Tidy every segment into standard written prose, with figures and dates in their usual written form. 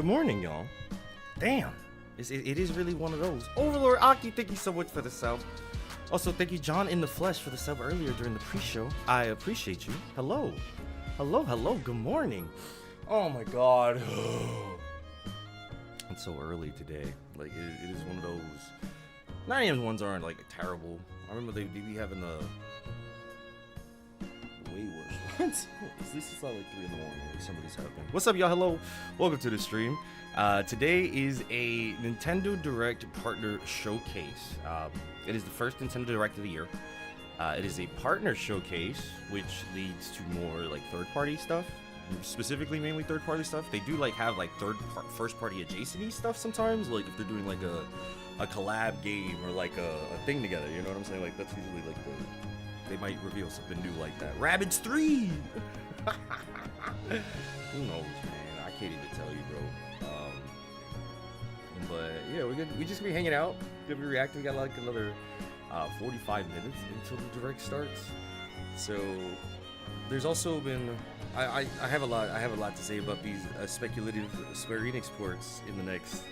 Good morning, y'all. Damn. It is really one of those. Overlord Aki, thank you so much for the sub. Also, thank you, John in the Flesh, for the sub earlier during the pre-show. I appreciate you. Hello. Hello. Good morning. Oh my god. It's so early today. Like, it is one of those. 9 a.m. ones aren't, like, terrible. I remember they be having the way worse ones. At least it's not like 3 in the morning. Like somebody's having. What's up, y'all? Hello. Welcome to the stream. Today is a Nintendo Direct partner showcase. It is the first Nintendo Direct of the year. It is a partner showcase, which leads to more like third-party stuff, specifically mainly third-party stuff. They do like have like first-party adjacent stuff sometimes, like if they're doing like a collab game or like a thing together. You know what I'm saying? Like that's usually like they might reveal something new like that. Rabbids 3. Who knows, man? I can't even tell you, bro. But yeah, we just gonna be hanging out, gonna be reacting. We got like another 45 minutes until the direct starts. So there's also been I have a lot to say about these speculative Square Enix ports in the next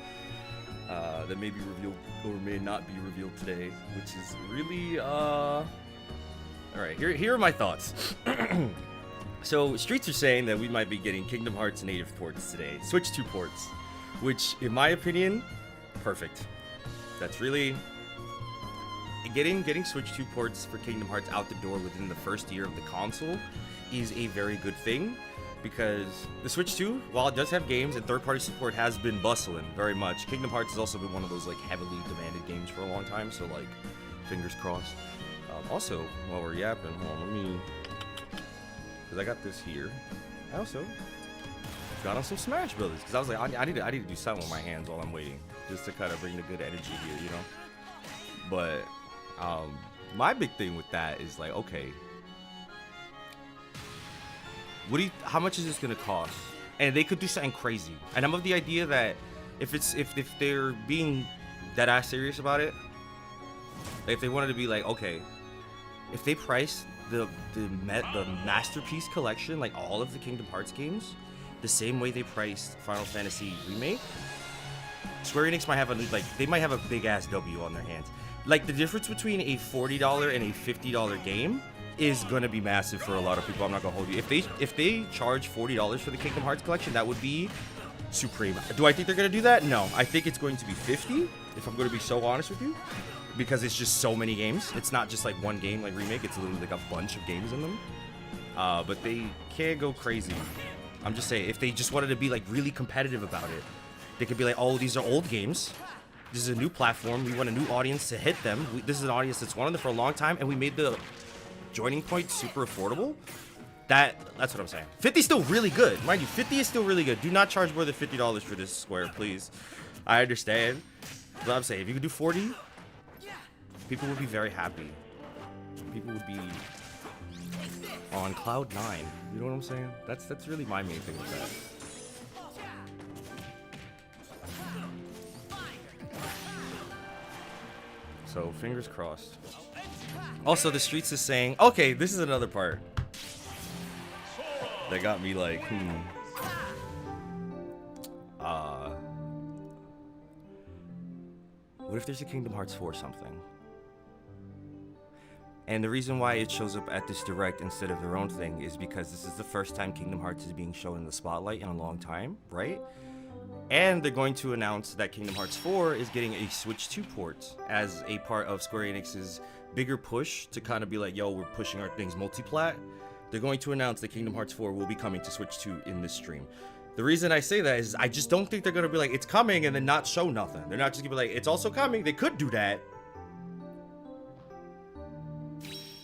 that may be revealed or may not be revealed today, which is really all right. Here are my thoughts. So Streets are saying that we might be getting Kingdom Hearts native ports today, Switch 2 ports, which in my opinion, perfect. That's really getting Switch 2 ports for Kingdom Hearts out the door within the first year of the console is a very good thing, because the Switch 2, while it does have games and third-party support has been bustling very much, Kingdom Hearts has also been one of those like heavily demanded games for a long time, so like fingers crossed. Also, while we're yapping, hold on, let me, because I got this here. I also got on some Smash Brothers, because I was like, I need to do something with my hands while I'm waiting, just to kind of bring the good energy here, you know. But my big thing with that is like, okay, how much is this gonna cost? And they could do something crazy. And I'm of the idea that if they're being dead ass serious about it, like if they wanted to be like, okay, if they price the Masterpiece Collection, like all of the Kingdom Hearts games, the same way they priced Final Fantasy Remake, Square Enix might have they might have a big ass W on their hands. Like the difference between a $40 and a $50 game is gonna be massive for a lot of people. I'm not gonna hold you. If they charge $40 for the Kingdom Hearts collection, that would be supreme. Do I think they're gonna do that? No, I think it's going to be 50. If I'm gonna be so honest with you, because it's just so many games. It's not just like one game like Remake. It's literally like a bunch of games in them. But they can't go crazy. I'm just saying, if they just wanted to be like really competitive about it, they could be like, oh, these are old games. This is a new platform. We want a new audience to hit them. This is an audience that's wanted them for a long time, and we made the joining point super affordable. That's what I'm saying. 50 is still really good. Mind you, 50 is still really good. Do not charge more than $50 for this Square, please. I understand. But I'm saying, if you could do 40, people would be very happy. People would be on cloud 9. You know what I'm saying? That's really my main thing with that. So fingers crossed. Also, the Streets is saying, okay, this is another part that got me like, what if there's a Kingdom Hearts 4 something? And the reason why it shows up at this direct instead of their own thing is because this is the first time Kingdom Hearts is being shown in the spotlight in a long time, right? And they're going to announce that Kingdom Hearts 4 is getting a Switch 2 port as a part of Square Enix's bigger push to kind of be like, yo, we're pushing our things multi-plat. They're going to announce that Kingdom Hearts 4 will be coming to Switch 2 in this stream. The reason I say that is I just don't think they're going to be like, it's coming and then not show nothing. They're not just going to be like, it's also coming. They could do that.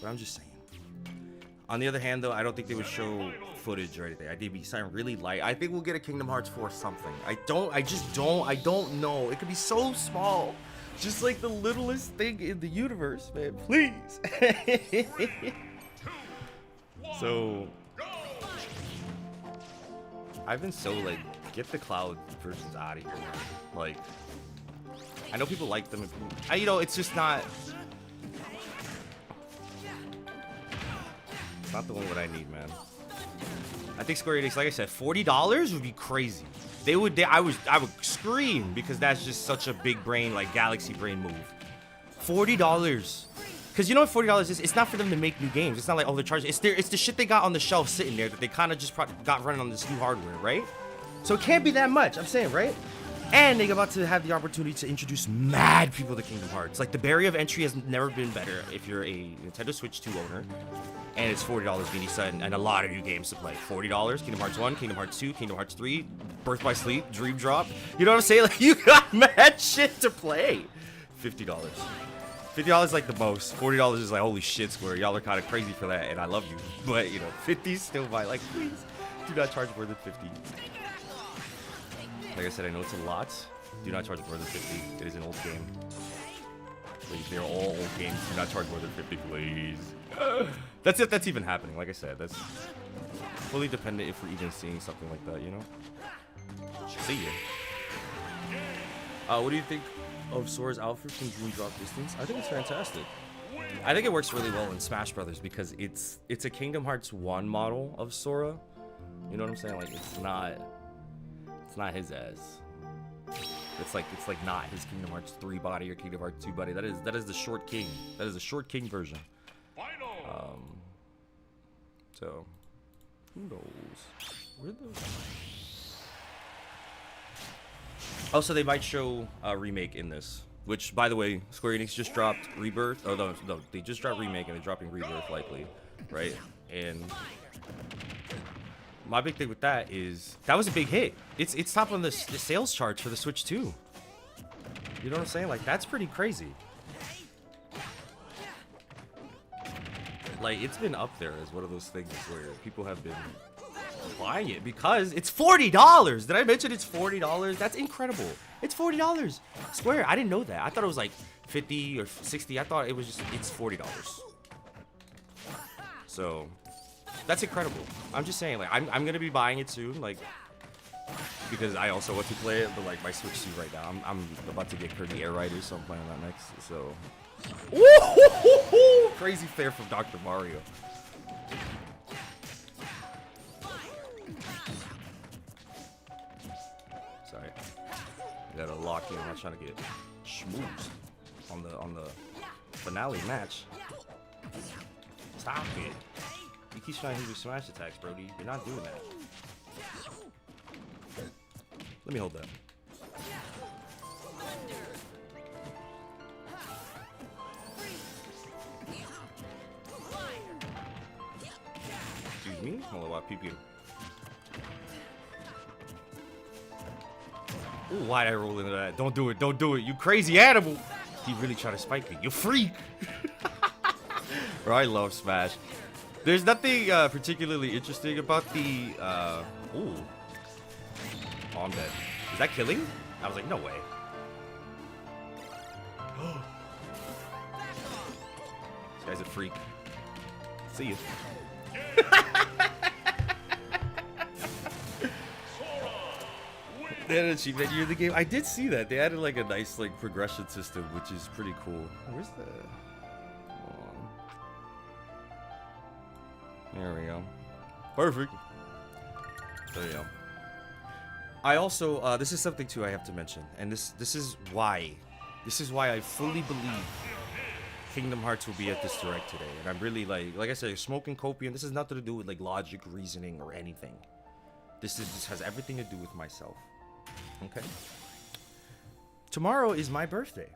But I'm just saying. On the other hand, though, I don't think they would show footage or anything. I think it'd be something really light. I think we'll get a Kingdom Hearts 4 something. I don't know. It could be so small. Just like the littlest thing in the universe, man. Please. So, I've been so like, get the cloud versions out of here, man. Like, I know people like them. You know, it's just not. Not the one what I need, man. I think Square Enix, like I said, $40 would be crazy. I would scream because that's just such a big brain, like galaxy brain move. $40. Because you know what $40 is? It's not for them to make new games. It's not like, oh, they're charging. It's the shit they got on the shelf sitting there that they kind of just got running on this new hardware, right? So it can't be that much, I'm saying, right? And they're about to have the opportunity to introduce mad people to Kingdom Hearts. Like, the barrier of entry has never been better if you're a Nintendo Switch 2 owner. And it's $40, Vinisa, and a lot of new games to play. $40, Kingdom Hearts 1, Kingdom Hearts 2, Kingdom Hearts 3, Birth by Sleep, Dream Drop. You know what I'm saying? Like, you got mad shit to play. $50. $50 is like the most. $40 is like, holy shit, Square. Y'all are kind of crazy for that, and I love you. But, you know, 50 still buy. Like, please, do not charge more than 50. Like I said, I know it's a lot. Do not charge more than 50. It is an old game. Please, they're all old games. Do not charge more than 50, please. That's it. That's even happening. Like I said, that's fully dependent if we're even seeing something like that, you know? See ya. What do you think of Sora's outfit from Dream Drop Distance? I think it's fantastic. I think it works really well in Smash Brothers because it's a Kingdom Hearts 1 model of Sora. You know what I'm saying? Like, it's not his ass. It's like not his Kingdom Hearts 3 body or Kingdom Hearts 2 body. That is the Short King. That is the Short King version. So who knows? Where those? Also, they might show a remake in this. Which, by the way, Square Enix just dropped Rebirth. Oh no, they just dropped Remake and they're dropping Rebirth likely, right? And my big thing with that is that was a big hit. It's top on the sales charts for the Switch 2. You know what I'm saying? Like, that's pretty crazy. Like, it's been up there as one of those things where people have been buying it because it's $40. Did I mention it's $40? That's incredible. It's $40. Square, I didn't know that. I thought it was like 50 or 60. I thought it was just, it's $40. So that's incredible. I'm just saying, like, I'm gonna be buying it soon, like, because I also want to play it, but like my Switch 2 right now, I'm about to get Kirby Air Riders, so I'm playing that next. So, ooh, crazy fair from Dr. Mario. Sorry, I gotta lock in. I'm not trying to get schmoozed on the finale match. Stop it. You keep trying to hit your smash attacks, Brody. You're not doing that. Let me hold that. Excuse me? Hold on, while PP. Ooh, why'd I roll into that? Don't do it, don't do it. You crazy animal. He really tried to spike me. You freak. Bro, I love Smash. There's nothing particularly interesting about the, ooh. Oh, I'm dead. Is that killing? I was like, no way. This guy's a freak. See you. They had an achievement year of the game. I did see that. They added like a nice like progression system, which is pretty cool. Where's the... There we go. Perfect. There you go. I also, this is something too I have to mention, and this is why I fully believe Kingdom Hearts will be at this direct today, and I'm really like I said, smoking copium. This has nothing to do with like logic, reasoning, or anything. This has everything to do with myself. Okay. Tomorrow is my birthday,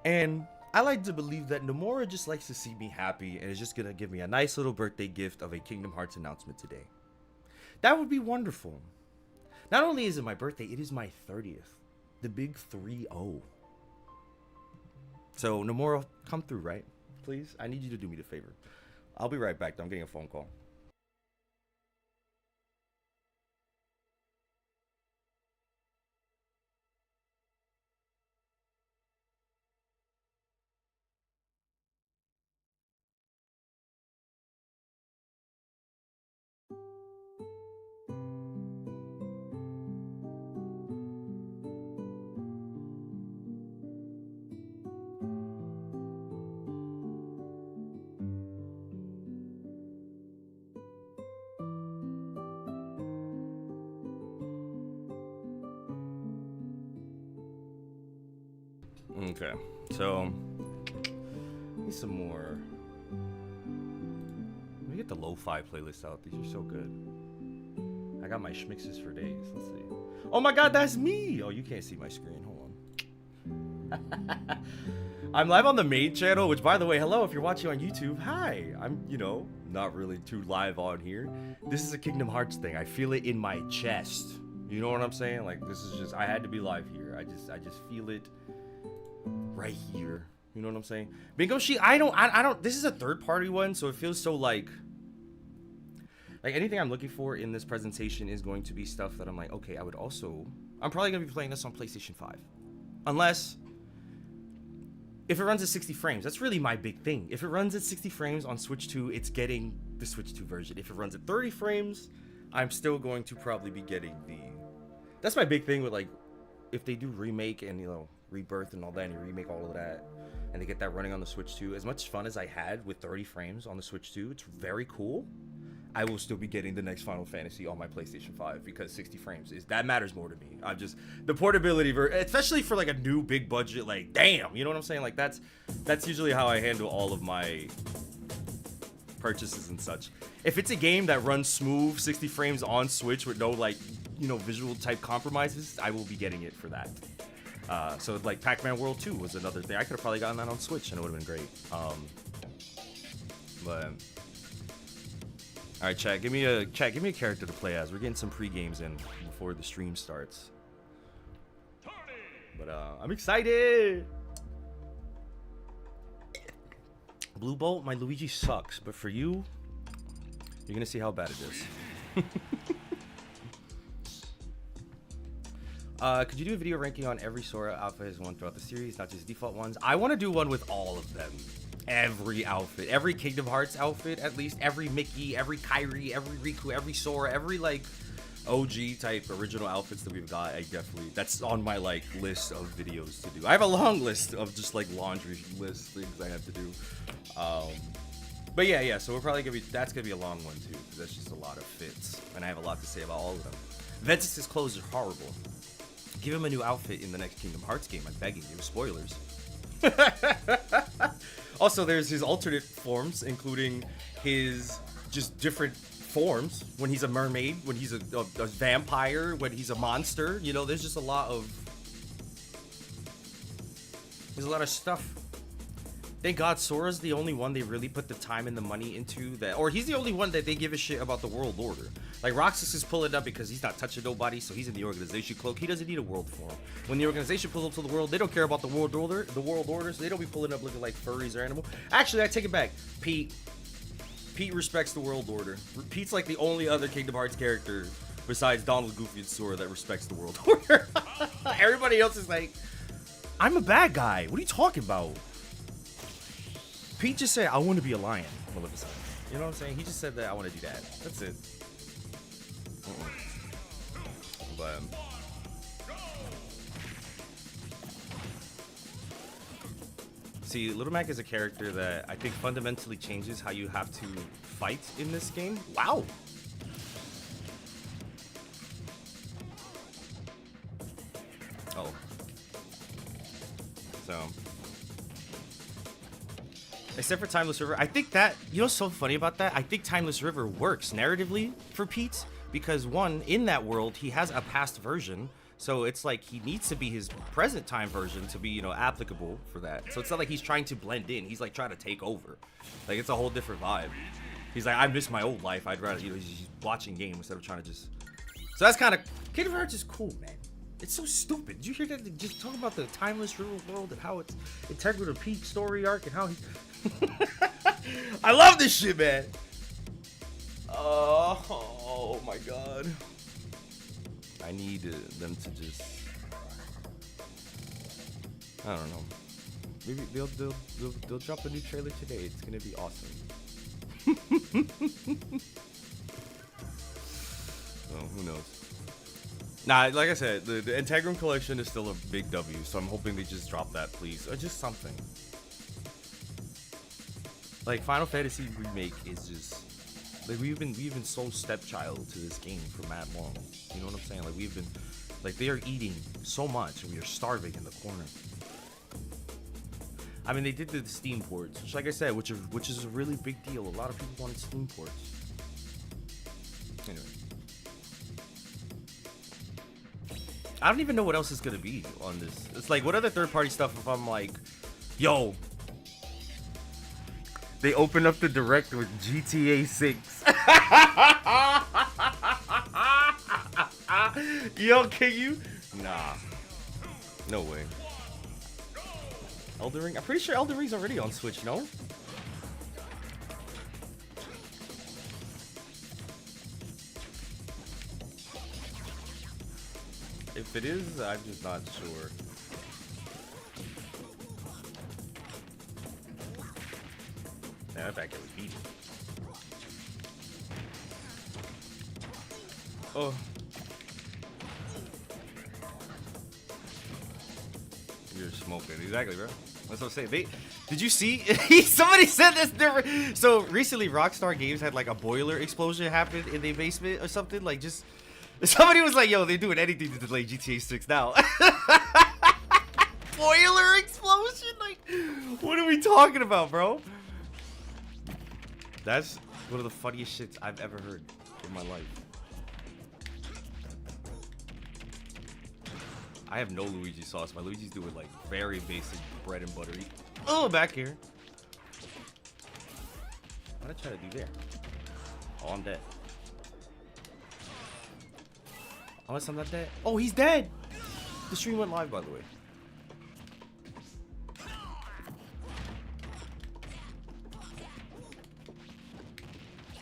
and I like to believe that Nomura just likes to see me happy and is just gonna give me a nice little birthday gift of a Kingdom Hearts announcement today. That would be wonderful. Not only is it my birthday, it is my 30th. The big 3-0. So, Nomura, come through, right? Please? I need you to do me the favor. I'll be right back, though. I'm getting a phone call. Okay, so need some more. Let me get the lo-fi playlist out. These are so good. I got my schmixes for days. Let's see. Oh my god, that's me! Oh, you can't see my screen. Hold on. I'm live on the main channel, which, by the way, hello if you're watching on YouTube. Hi. I'm, not really too live on here. This is a Kingdom Hearts thing. I feel it in my chest. You know what I'm saying? Like, this is just, I had to be live here. I just feel it right here. You know what I'm saying? Bingo Sheet, I don't, this is a third-party one, so it feels so like anything I'm looking for in this presentation is going to be stuff that I'm like, okay, I'm probably going to be playing this on PlayStation 5. Unless, if it runs at 60 frames, that's really my big thing. If it runs at 60 frames on Switch 2, it's getting the Switch 2 version. If it runs at 30 frames, I'm still going to probably be getting that's my big thing with, like, if they do remake and, Rebirth and all that, and you remake all of that, and they get that running on the Switch 2, as much fun as I had with 30 frames on the Switch 2, it's very cool. I will still be getting the next Final Fantasy on my PlayStation 5 because 60 frames that matters more to me. The portability, especially for like a new big budget, like, damn, you know what I'm saying? Like, that's usually how I handle all of my purchases and such. If it's a game that runs smooth 60 frames on Switch with no, like, visual type compromises, I will be getting it for that. So like Pac-Man World 2 was another thing. I could have probably gotten that on Switch and it would have been great. But all right, chat, give me a character to play as. We're getting some pre-games in before the stream starts. But I'm excited. Blue Bolt, my Luigi sucks, but for you, you're gonna see how bad it is. Could you do a video ranking on every Sora outfit as one throughout the series, not just default ones? I want to do one with all of them. Every outfit, every Kingdom Hearts outfit, at least every Mickey, every Kairi, every Riku, every Sora, every like OG type original outfits that we've got. That's on my like list of videos to do. I have a long list of just like laundry list things I have to do. But yeah, so we're probably that's gonna be a long one too, because that's just a lot of fits, and I have a lot to say about all of them. Ventus's clothes are horrible. Give him a new outfit in the next Kingdom Hearts game. I'm begging you. Spoilers. Also, there's his alternate forms, including his just different forms. When he's a mermaid, when he's a vampire, when he's a monster. There's just a lot of stuff. Thank God Sora's the only one they really put the time and the money into that, or he's the only one that they give a shit about the world order. Like, Roxas is pulling up because he's not touching nobody, so he's in the organization cloak. He doesn't need a world form. When the organization pulls up to the world, they don't care about the world order, so they don't be pulling up looking like furries or animal. Actually, I take it back. Pete respects the world order. Pete's like the only other Kingdom Hearts character besides Donald, Goofy, and Sora that respects the world order. Everybody else is like, I'm a bad guy. What are you talking about? Pete just said, I want to be a lion, Maleficent. You know what I'm saying? He just said that I want to do that. That's it. But see, Little Mac is a character that I think fundamentally changes how you have to fight in this game. Wow. Oh. So, except for Timeless River, I think that, what's so funny about that? I think Timeless River works narratively for Pete, because one, in that world, he has a past version, so it's like he needs to be his present time version to be, applicable for that. So it's not like he's trying to blend in, he's like trying to take over. Like, it's a whole different vibe. He's like, I miss my old life, I'd rather, he's watching games instead of trying to just... So that's kind of... Kingdom Hearts is cool, man. It's so stupid. Did you hear that? Just talk about the Timeless River world and how it's integral to Pete's story arc and how he... I love this shit, man. Oh my god. I need them to just... I don't know. Maybe they'll drop a new trailer today. It's gonna be awesome. So who knows? Nah, like I said, the Integrum collection is still a big W, so I'm hoping they just drop that, please, or just something. Like, Final Fantasy Remake is just like we've been so stepchild to this game for mad long. You know what I'm saying? Like, they are eating so much and we are starving in the corner. I mean, they did the Steam ports, which, like I said, which is a really big deal. A lot of people wanted Steam ports. Anyway, I don't even know what else is gonna be on this. It's like, what other third-party stuff? If I'm like, yo, they open up the direct with GTA 6. Yo, can you? Nah, no way. Elden Ring? I'm pretty sure Elden Ring's already on Switch, no? If it is, I'm just not sure. Yeah, that back was beat. Oh. You're smoking. Exactly, bro. That's what I'm saying. Did you see? Somebody said this different. So recently, Rockstar Games had like a boiler explosion happen in their basement or something. Like, just somebody was like, "Yo, they're doing anything to delay GTA 6 now." Boiler explosion? Like, what are we talking about, bro? That's one of the funniest shits I've ever heard in my life. I have no Luigi sauce. My Luigi's doing like very basic bread and buttery. Oh, back here. What did I try to do there? Oh, I'm dead. Unless I'm not dead. Oh, he's dead. The stream went live, by the way.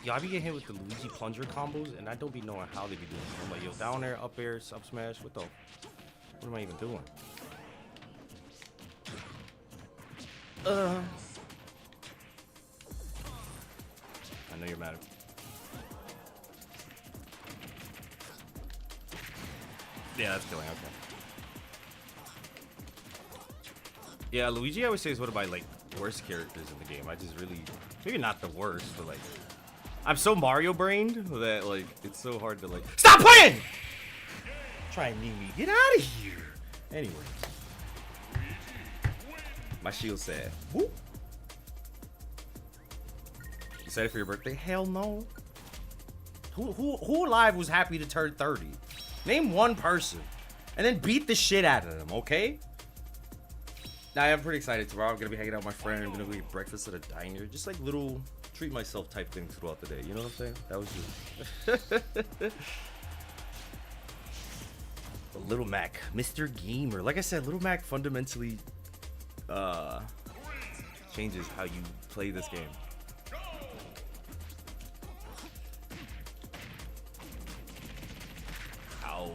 Yo, I be getting hit with the Luigi plunger combos, and I don't be knowing how they be doing it. I'm like, yo, down there, up air, sub smash. What am I even doing? I know you're mad at me. Yeah, that's killing. Okay. Yeah, Luigi, I would say, is one of my like worst characters in the game. I just really, maybe not the worst, but like, I'm so Mario brained that like it's so hard to like stop playing. Try and knee me. Get out of here. Anyway, my shield said, whoop. You excited for your birthday? Hell no. Who alive was happy to turn 30? Name one person, and then beat the shit out of them, okay? Now, I'm pretty excited tomorrow. I'm gonna be hanging out with my friend. I'm gonna go eat breakfast at a diner. Just like little treat myself type things throughout the day. You know what I'm saying? That was just Little Mac, Mr. Gamer. Like I said, Little Mac fundamentally changes how you play this game. Ow.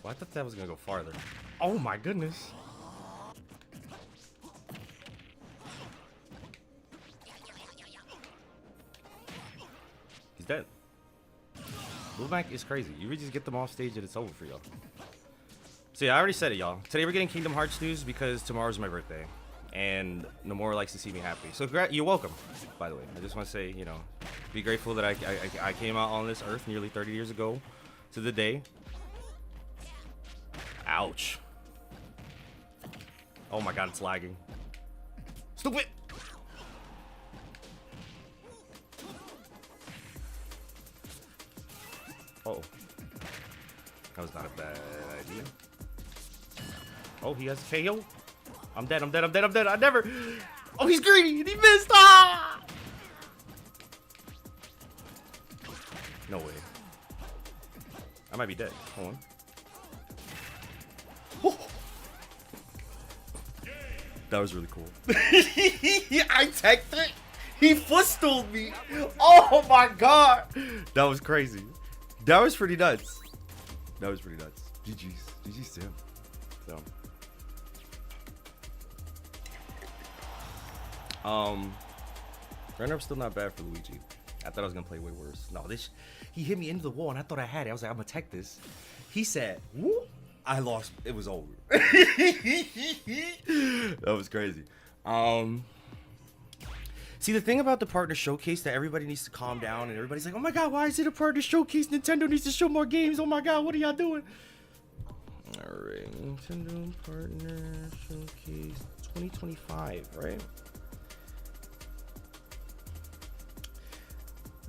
Well, I thought that was gonna go farther. Oh my goodness. He's dead. Little Mac is crazy. You really just get them off stage and it's over for y'all. So yeah, I already said it, y'all. Today we're getting Kingdom Hearts news because tomorrow's my birthday. And Nomura likes to see me happy. So you're welcome, by the way. I just want to say, you know, be grateful that I came out on this earth nearly 30 years ago to the day. Ouch. Oh my god, it's lagging. Stupid! Uh-oh. That was not a bad idea. Oh, he has a KO. I'm dead, I'm dead, I'm dead, I'm dead. I never. Oh, he's greedy and he missed. Ah! No way. I might be dead. Hold on. Oh. That was really cool. I teched it. He footstooled me. Oh my god. That was crazy. That was pretty nuts. That was pretty nuts. GG's. GG's to him. So. Runner-up's still not bad for Luigi. I thought I was gonna play way worse. No, he hit me into the wall and I thought I had it. I was like, I'm gonna tech this. He said, whoop. I lost. It was over. That was crazy. See, the thing about the partner showcase that everybody needs to calm down and everybody's like, oh my god, why is it a partner showcase? Nintendo needs to show more games. Oh my god, what are y'all doing? Alright, Nintendo Partner Showcase 2025, right?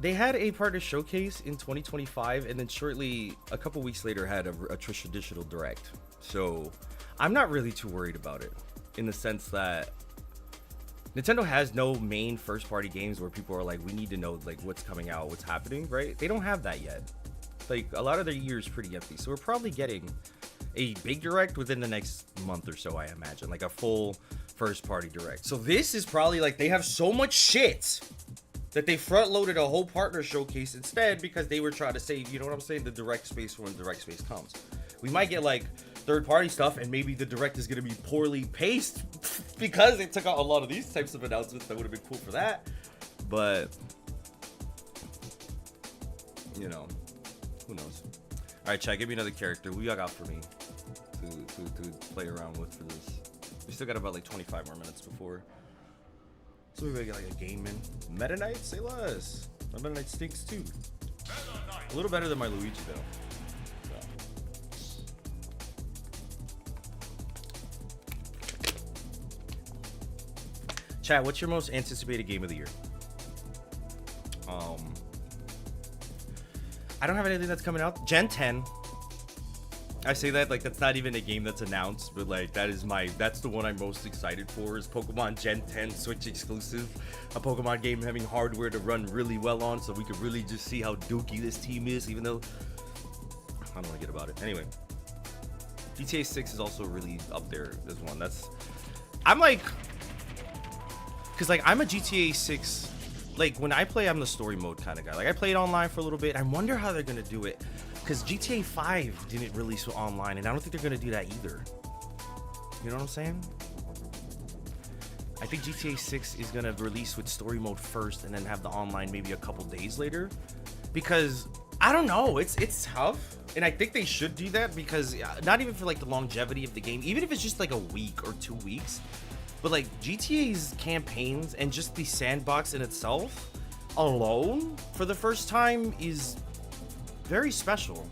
They had a partner showcase in 2025, and then shortly, a couple weeks later, had a traditional direct. So, I'm not really too worried about it, in the sense that Nintendo has no main first-party games where people are like, we need to know like what's coming out, what's happening, right? They don't have that yet. Like, a lot of their year is pretty empty, so we're probably getting a big direct within the next month or so, I imagine, like a full first-party direct. So this is probably like they have so much shit that they front-loaded a whole partner showcase instead because they were trying to save, you know what I'm saying, the direct space when direct space comes. We might get like third-party stuff, and maybe the direct is gonna be poorly paced because they took out a lot of these types of announcements that would have been cool for that. But you know, who knows? All right, chat, give me another character. Who y'all got for me to play around with for this? We still got about like 25 more minutes before. So we gotta get like a game in. Meta Knight, say less. My Meta Knight stinks too. A little better than my Luigi though. So. Chat, what's your most anticipated game of the year? I don't have anything that's coming out. Gen 10. I say that like that's not even a game that's announced, but like that's the one I'm most excited for is Pokemon Gen 10 Switch exclusive. A Pokemon game having hardware to run really well on, so we could really just see how dookie this team is, even though I don't want to get about it. Anyway, GTA 6 is also really up there as one. I'm like, cause like I'm a GTA 6. Like, when I play, I'm the story mode kind of guy. Like, I played online for a little bit. I wonder how they're going to do it. Because GTA 5 didn't release online, and I don't think they're going to do that either. You know what I'm saying? I think GTA 6 is going to release with story mode first, and then have the online maybe a couple days later. Because, I don't know. It's tough. And I think they should do that because, not even for, like, the longevity of the game. Even if it's just, like, a week or 2 weeks. But like GTA's campaigns and just the sandbox in itself alone for the first time is very special.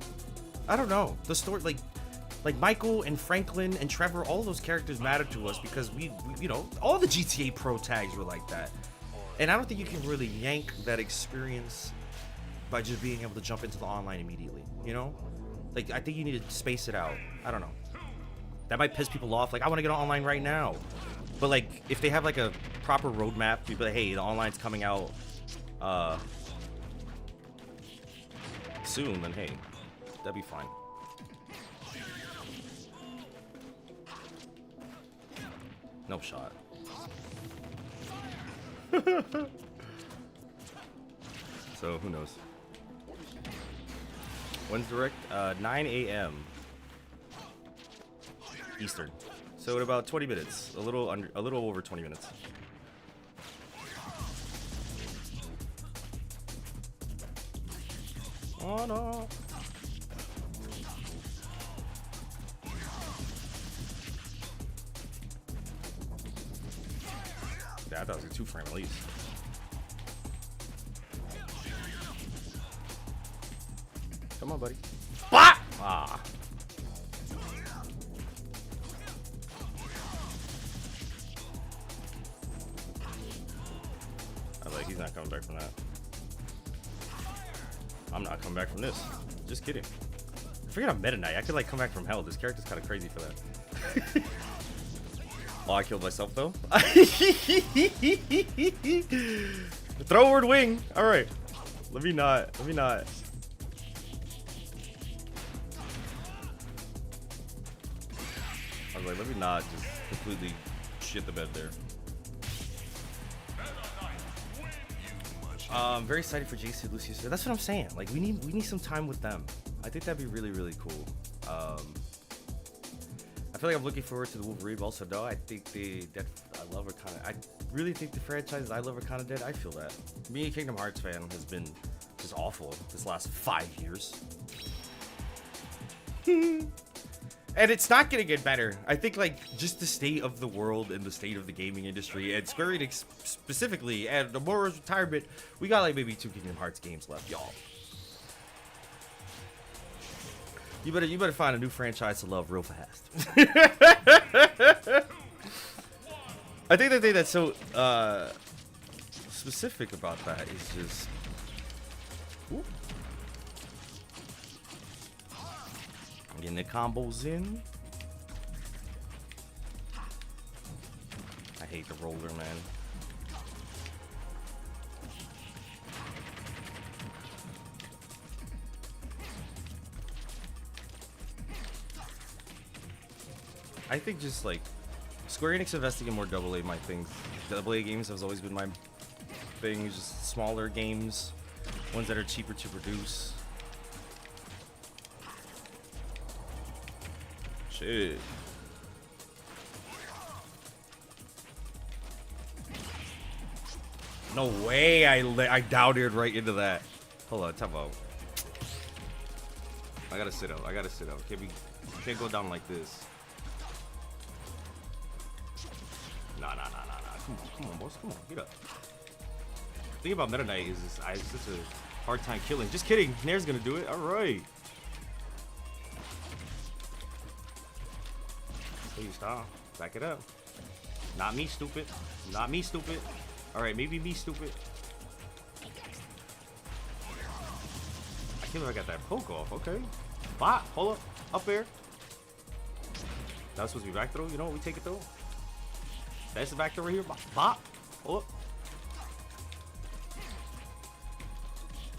I don't know. The story, like Michael and Franklin and Trevor, all those characters matter to us because we you know, all the GTA Pro tags were like that. And I don't think you can really yank that experience by just being able to jump into the online immediately, you know? Like, I think you need to space it out. I don't know. That might piss people off. Like, I want to get online right now. But like, if they have like a proper roadmap, people like, hey, the online's coming out soon, then hey, that'd be fine. No shot. So who knows? When's direct? 9 a.m. Eastern. So in about 20 minutes, a little over 20 minutes. Oh no! Yeah, I thought it was a 2-frame at least. Come on, buddy. Bah! Ah. He's not coming back from that. I'm not coming back from this. Just kidding. I forget I'm Meta Knight. I could like come back from hell. This character's kind of crazy for that. Oh, I killed myself though. Throwward wing. All right. Let me not. I was like, let me not just completely shit the bed there. Very excited for JC and Lucius. That's what I'm saying. Like, we need some time with them. I think that'd be really, really cool. I feel like I'm looking forward to the Wolverine. Also, though, I think I love Arcana. I really think the franchise I love Arcana dead. I feel that. Me, a Kingdom Hearts fan, has been just awful this last 5 years. And it's not gonna get better. I think like just the state of the world and the state of the gaming industry and Square Enix specifically and Nomura's retirement, we got like maybe 2 Kingdom Hearts games left, y'all. You better find a new franchise to love real fast. I think the thing that's so specific about that is just. Ooh. Getting the combos in. I hate the roller, man. I think just like Square Enix investing in more AA my thing. AA games has always been my thing. Just smaller games, ones that are cheaper to produce. Shit. No way! I doubted right into that. Hold on, time out. I gotta sit up. I gotta sit up. Can't go down like this. Nah. Come on, boss. Come on, get up. The thing about Meta Knight is I have such a hard time killing. Just kidding. Nair's gonna do it. All right. Please stop. Back it up. Not me, stupid. Not me, stupid. All right, maybe me, stupid. I can't believe I got that poke off. Okay. Bot. Hold up. Up there. That was supposed to be back throw. You know what? We take it though. That's the back throw right here. Bop. Hold up.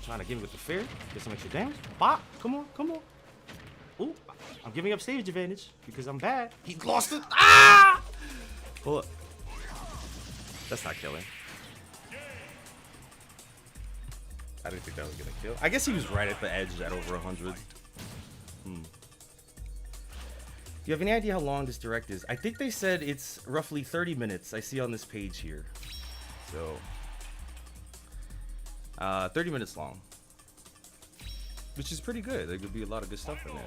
Trying to give me with the fair. Get some extra damage. Bop. Come on. Come on. Ooh. I'm giving up stage advantage because I'm bad. He lost it. Ah! Hold up. That's not killing. I didn't think that was gonna kill. I guess he was right at the edge at over 100. Do you have any idea how long this direct is? I think they said it's roughly 30 minutes. I see on this page here. So, 30 minutes long, which is pretty good. There could be a lot of good stuff in it.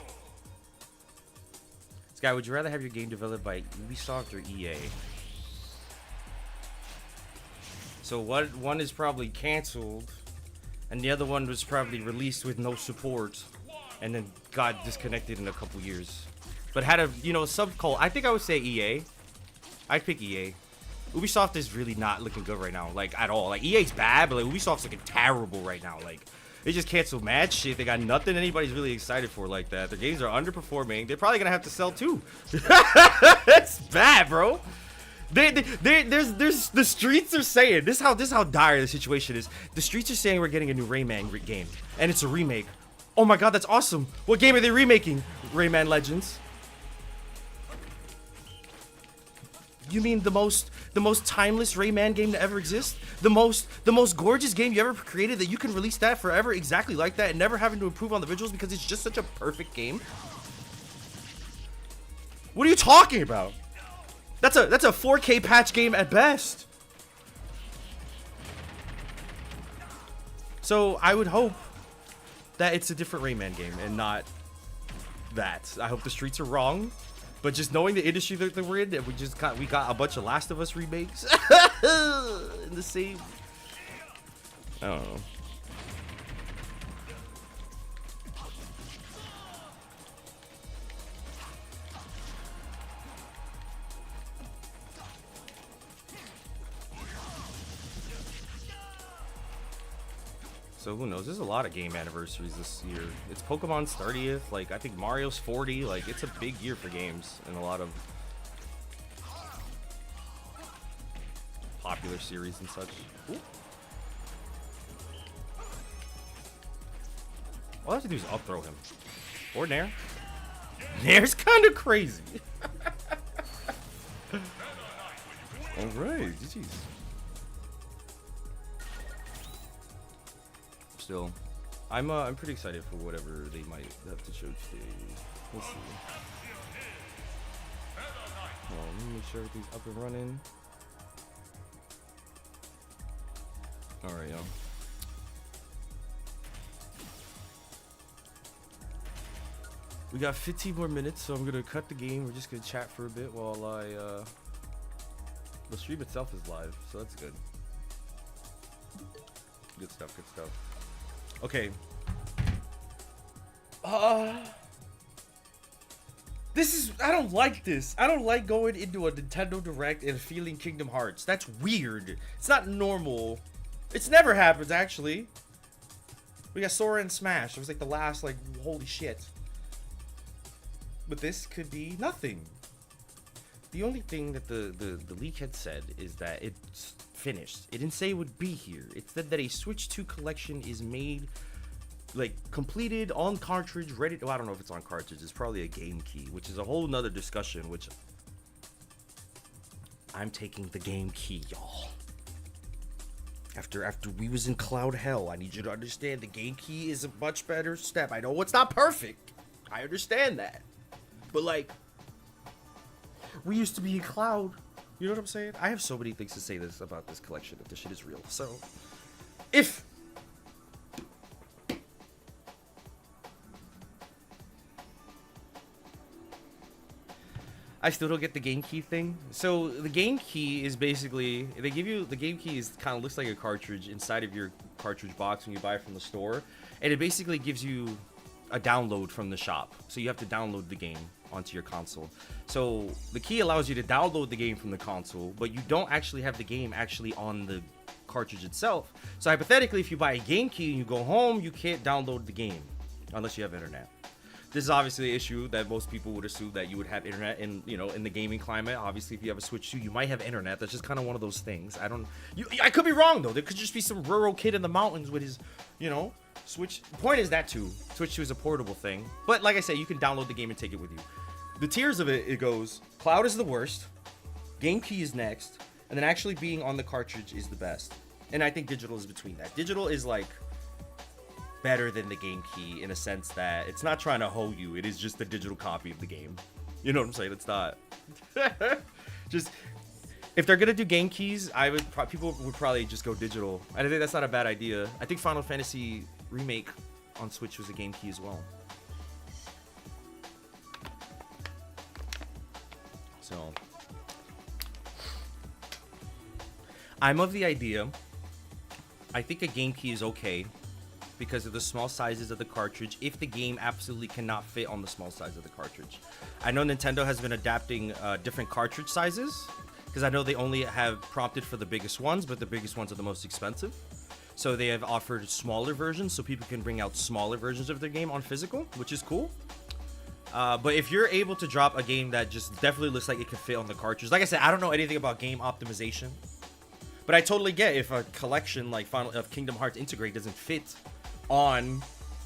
Sky, would you rather have your game developed by Ubisoft or EA? So one is probably canceled, and the other one was probably released with no support, and then got disconnected in a couple years. But had a subcult. I think I would say EA. I'd pick EA. Ubisoft is really not looking good right now, like at all. Like EA's bad, but like Ubisoft's looking terrible right now. Like they just canceled mad shit. They got nothing anybody's really excited for like that. Their games are underperforming. They're probably gonna have to sell too. It's bad, bro. There's the streets are saying this is how dire the situation is. The streets are saying we're getting a new Rayman game, and it's a remake. Oh my god, that's awesome! What game are they remaking? Rayman Legends. You mean the most timeless Rayman game to ever exist? The most gorgeous game you ever created that you can release that forever exactly like that and never having to improve on the visuals because it's just such a perfect game? What are you talking about? That's a 4K patch game at best. So I would hope that it's a different Rayman game and not that. I hope the streets are wrong. But just knowing the industry that we're in, and we got a bunch of Last of Us remakes in the same. I don't know. So who knows? There's a lot of game anniversaries this year. It's Pokemon's 30th. Like I think Mario's 40. Like it's a big year for games and a lot of popular series and such. Ooh. All I have to do is up throw him. Or Nair. Nair's kind of crazy. All right, jeez. Still, I'm pretty excited for whatever they might have to show today. We'll see. Let me make sure everything's up and running. All right, y'all. We got 15 more minutes, so I'm gonna cut the game. We're just gonna chat for a bit while the stream itself is live, so that's good. Good stuff. Good stuff. Okay. I don't like this. I don't like going into a Nintendo Direct and feeling Kingdom Hearts. That's weird. It's not normal. It's never happens, actually. We got Sora and Smash. It was like the last, like, holy shit. But this could be nothing. The only thing that the leak had said is that it's finished. It didn't say it would be here. It said that a Switch 2 collection is made, like, completed on cartridge, ready to, well, I don't know if it's on cartridge. It's probably a game key, which is a whole nother discussion, which I'm taking the game key, y'all. After we was in cloud hell, I need you to understand the game key is a much better step. I know it's not perfect. I understand that. But, like, we used to be in cloud. You know what I'm saying? I have so many things to say this about this collection if this shit is real. So, if I still don't get the game key thing. So the game key is basically, they give you, the game key is kind of looks like a cartridge inside of your cartridge box when you buy it from the store. And it basically gives you a download from the shop. So you have to download the game onto your console. So the key allows you to download the game from the console, but you don't actually have the game actually on the cartridge itself. So hypothetically, if you buy a game key and you go home, you can't download the game unless you have internet. This is obviously an issue that most people would assume that you would have internet in, you know, in the gaming climate. Obviously, if you have a Switch 2, you might have internet. That's just kind of one of those things. I could be wrong, though. There could just be some rural kid in the mountains with his, you know, Switch. The point is that, too. Switch 2 is a portable thing. But like I said, you can download the game and take it with you. The tiers of it goes, cloud is the worst, game key is next, and then actually being on the cartridge is the best. And I think digital is between that. Digital is, like, better than the game key in a sense that it's not trying to hold you. It is just a digital copy of the game. You know what I'm saying? It's not. Just, if they're gonna do game keys, people would probably just go digital. I think that's not a bad idea. I think Final Fantasy Remake on Switch was a game key as well. So, I'm of the idea, I think a game key is okay because of the small sizes of the cartridge if the game absolutely cannot fit on the small size of the cartridge. I know Nintendo has been adapting different cartridge sizes because I know they only have prompted for the biggest ones, but the biggest ones are the most expensive. So they have offered smaller versions so people can bring out smaller versions of their game on physical, which is cool. But if you're able to drop a game that just definitely looks like it can fit on the cartridge, like I said, I don't know anything about game optimization, but I totally get if a collection like Kingdom Hearts Integrate doesn't fit on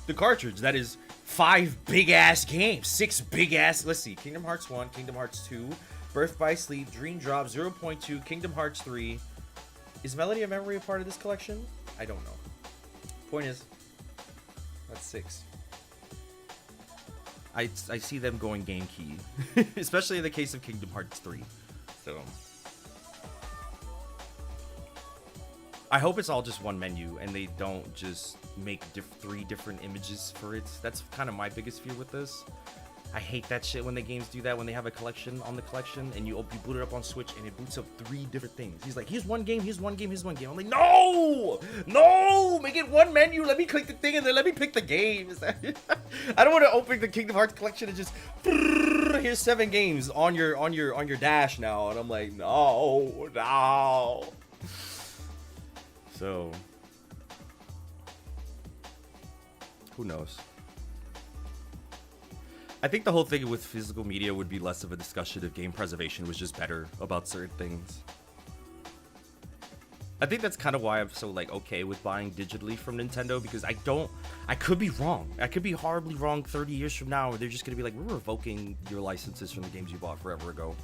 the cartridge. That is 5 big ass games, 6 big ass. Let's see, Kingdom Hearts 1, Kingdom Hearts 2, Birth by Sleep, Dream Drop 0.2, Kingdom Hearts 3. Is Melody of Memory a part of this collection? I don't know. Point is, that's 6. I see them going game key, especially in the case of Kingdom Hearts 3. So I hope it's all just one menu and they don't just make 3 different images for it. That's kind of my biggest fear with this. I hate that shit when the games do that, when they have a collection on the collection and you boot it up on Switch and it boots up 3 different things. He's like, here's one game, here's one game, here's one game. I'm like, no! No! Make it one menu. Let me click the thing and then let me pick the game. Is that I don't want to open the Kingdom Hearts collection and just here's 7 games on your dash now. And I'm like, no. So who knows? I think the whole thing with physical media would be less of a discussion if game preservation was just better about certain things. I think that's kind of why I'm so like okay with buying digitally from Nintendo, because I could be wrong. I could be horribly wrong 30 years from now, where they're just gonna be like, we're revoking your licenses from the games you bought forever ago.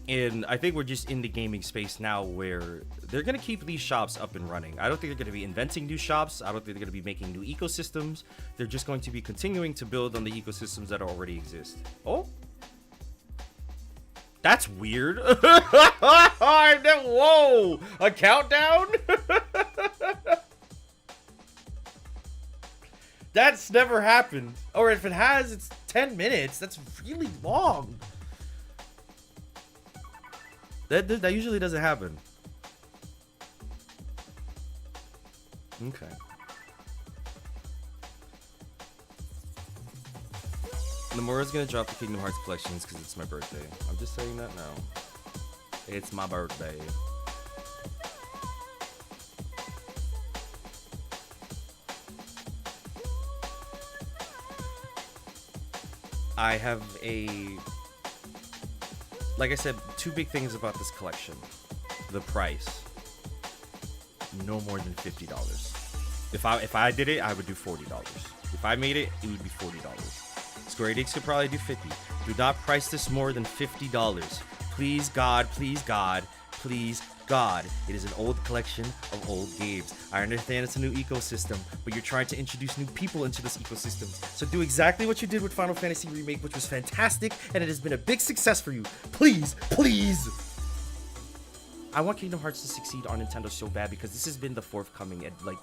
And I think we're just in the gaming space now where they're going to keep these shops up and running. I don't think they're going to be inventing new shops. I don't think they're going to be making new ecosystems. They're just going to be continuing to build on the ecosystems that already exist. Oh. That's weird. Whoa. A countdown? That's never happened. Or if it has, it's 10 minutes. That's really long. That usually doesn't happen. Okay. Nomura's gonna drop the Kingdom Hearts collections because it's my birthday. I'm just saying that now. It's my birthday. I have like I said, two big things about this collection. The price. No more than $50. If I did it, I would do $40. If I made it, it would be $40. Square Enix could probably do $50. Do not price this more than $50. Please God, please God, please God. It is an old collection of old games. I understand it's a new ecosystem, but you're trying to introduce new people into this ecosystem. So do exactly what you did with Final Fantasy Remake, which was fantastic, and it has been a big success for you. Please, please. I want Kingdom Hearts to succeed on Nintendo so bad because this has been the forthcoming, and like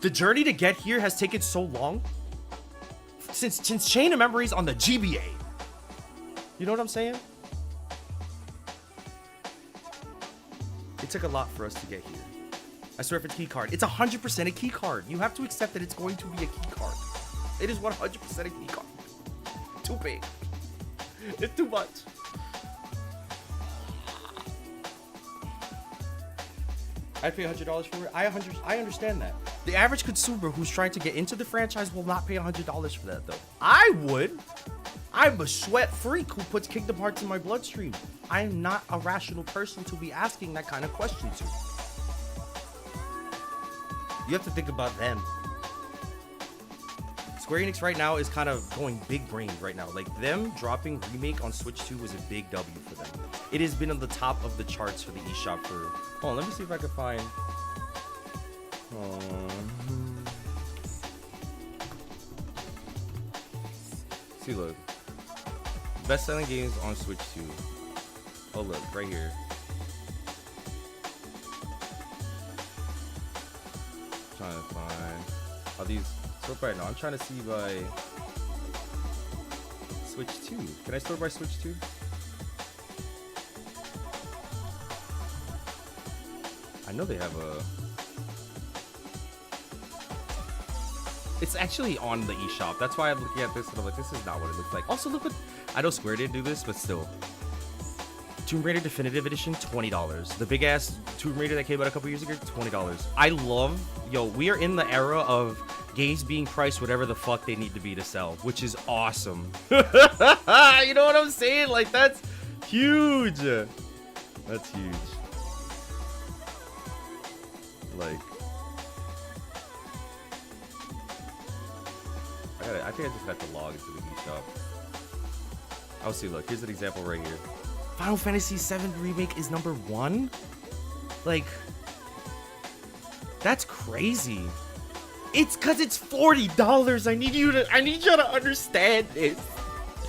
the journey to get here has taken so long since Chain of Memories on the GBA. You know what I'm saying? It took a lot for us to get here. I swear, if it's a key card, it's 100% a key card. You have to accept that it's going to be a key card. It is 100% a key card. Too big. It's too much. I'd pay $100 for it. I understand that. The average consumer who's trying to get into the franchise will not pay $100 for that, though. I would. I'm a sweat freak who puts Kingdom Hearts in my bloodstream. I'm not a rational person to be asking that kind of question to. You have to think about them. Square Enix right now is kind of going big brain right now. Like, them dropping Remake on Switch 2 was a big W for them. It has been on the top of the charts for the eShop for... Hold on, let me see if I can find... See, look. Best-selling games on Switch 2. Oh, look, right here. Trying to find... Are these... Sort by... No, I'm trying to see by... Switch 2. Can I sort by Switch 2? I know they have a... It's actually on the eShop. That's why I'm looking at this and I'm like, this is not what it looks like. Also, look what... I know Square didn't do this, but still. Tomb Raider Definitive Edition, $20. The big-ass Tomb Raider that came out a couple years ago, $20. I love... Yo, we are in the era of games being priced whatever the fuck they need to be to sell, which is awesome. You know what I'm saying? Like, that's huge. That's huge. Like... I think I just got to log into the eShop. I'll see, look, here's an example right here. Final Fantasy VII Remake is #1? Like, that's crazy. It's cause it's $40. I need you to understand this.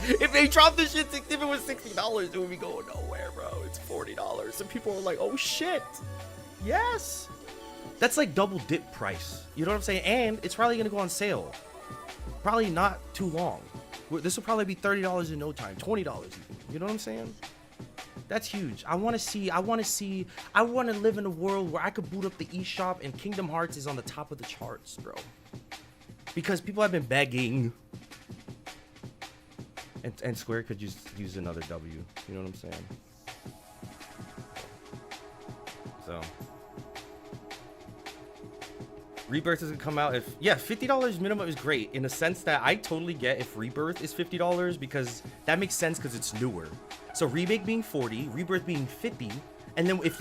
If they dropped this shit, if it was $60, it would be going nowhere, bro. It's $40. And people are like, oh shit. Yes. That's like double dip price. You know what I'm saying? And it's probably gonna go on sale. Probably not too long. This will probably be $30 in no time, $20 even. You know what I'm saying? That's huge. I want to live in a world where I could boot up the eShop and Kingdom Hearts is on the top of the charts, bro. Because people have been begging. And Square could just use another W. You know what I'm saying? So... Rebirth doesn't come out if... Yeah, $50 minimum is great in a sense that I totally get if Rebirth is $50 because that makes sense because it's newer. So Remake being 40, Rebirth being 50, and then if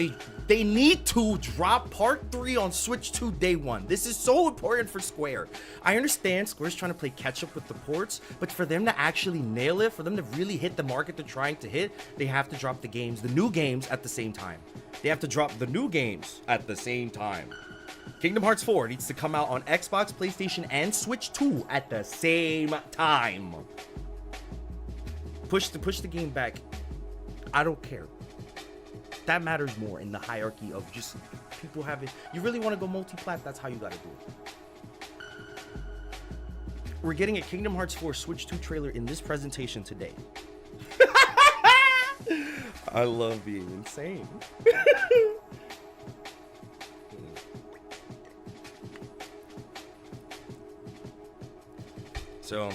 they need to drop Part 3 on Switch 2 day one. This is so important for Square. I understand Square's trying to play catch up with the ports, but for them to actually nail it, for them to really hit the market they're trying to hit, they have to drop the new games at the same time. They have to drop the new games at the same time. Kingdom Hearts 4 needs to come out on Xbox, PlayStation, and Switch 2 at the same time. Push the game back. I don't care. That matters more in the hierarchy of just people having... You really want to go multi-plat? That's how you gotta do it. We're getting a Kingdom Hearts 4 Switch 2 trailer in this presentation today. I love being insane. So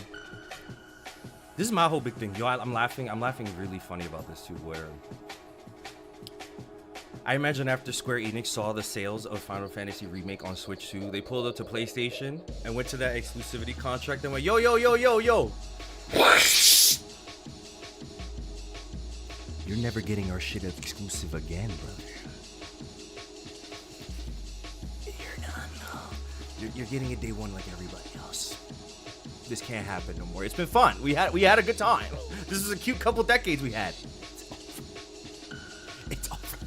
this is my whole big thing. Yo, I'm laughing really funny about this too, where I imagine after Square Enix saw the sales of Final Fantasy Remake on Switch 2, they pulled up to PlayStation and went to that exclusivity contract and went, yo, yo, yo, yo, yo. You're never getting our shit exclusive again, brother. You're not, no. You're getting it day one like everybody else. This can't happen no more. It's been fun. We had a good time. This is a cute couple decades we had. It's over.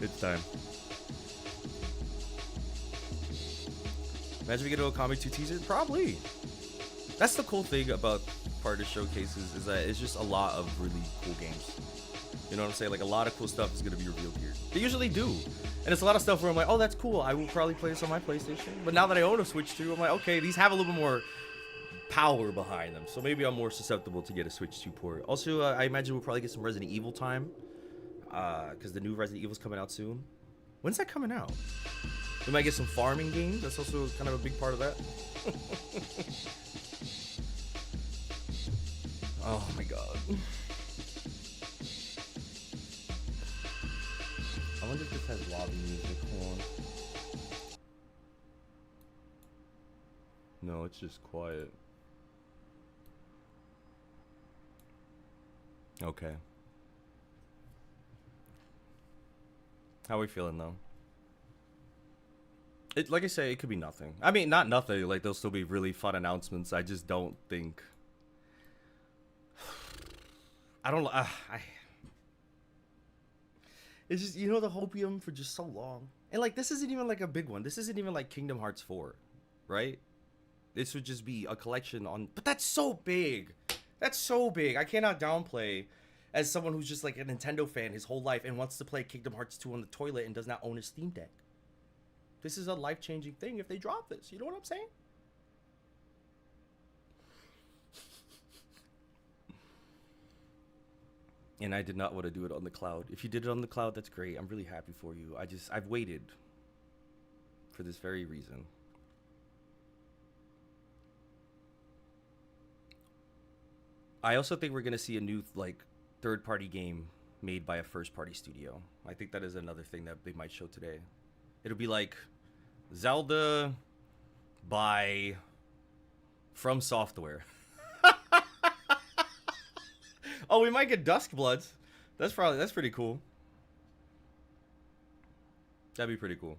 It's time. Imagine we get a Okami 2 teaser? Probably. That's the cool thing about part of showcases is that it's just a lot of really cool games. You know what I'm saying? Like a lot of cool stuff is gonna be revealed here. They usually do. And it's a lot of stuff where I'm like, oh, that's cool. I will probably play this on my PlayStation. But now that I own a Switch 2, I'm like, okay, these have a little bit more power behind them. So maybe I'm more susceptible to get a Switch 2 port. Also, I imagine we'll probably get some Resident Evil time. Because the new Resident Evil's coming out soon. When's that coming out? We might get some farming games. That's also kind of a big part of that. Oh my god. I wonder if this has lobby music. Hold on. No, it's just quiet. Okay. How are we feeling though? It, like I say, it could be nothing. I mean, not nothing. Like there'll still be really fun announcements. I just don't think. I don't. It's just, you know, the hopium for just so long, and like this isn't even like a big one. This isn't even like Kingdom Hearts 4, right? This would just be a collection on. But that's so big. That's so big. I cannot downplay. As someone who's just like a Nintendo fan his whole life and wants to play Kingdom Hearts 2 on the toilet and does not own a Steam Deck. This is a life-changing thing if they drop this. You know what I'm saying? And I did not want to do it on the cloud. If you did it on the cloud, that's great. I'm really happy for you. I've waited for this very reason. I also think we're going to see a new, like, third-party game made by a first-party studio. I think that is another thing that they might show today. It'll be like Zelda by From Software. Oh, we might get Duskbloods. That's pretty cool. That'd be pretty cool.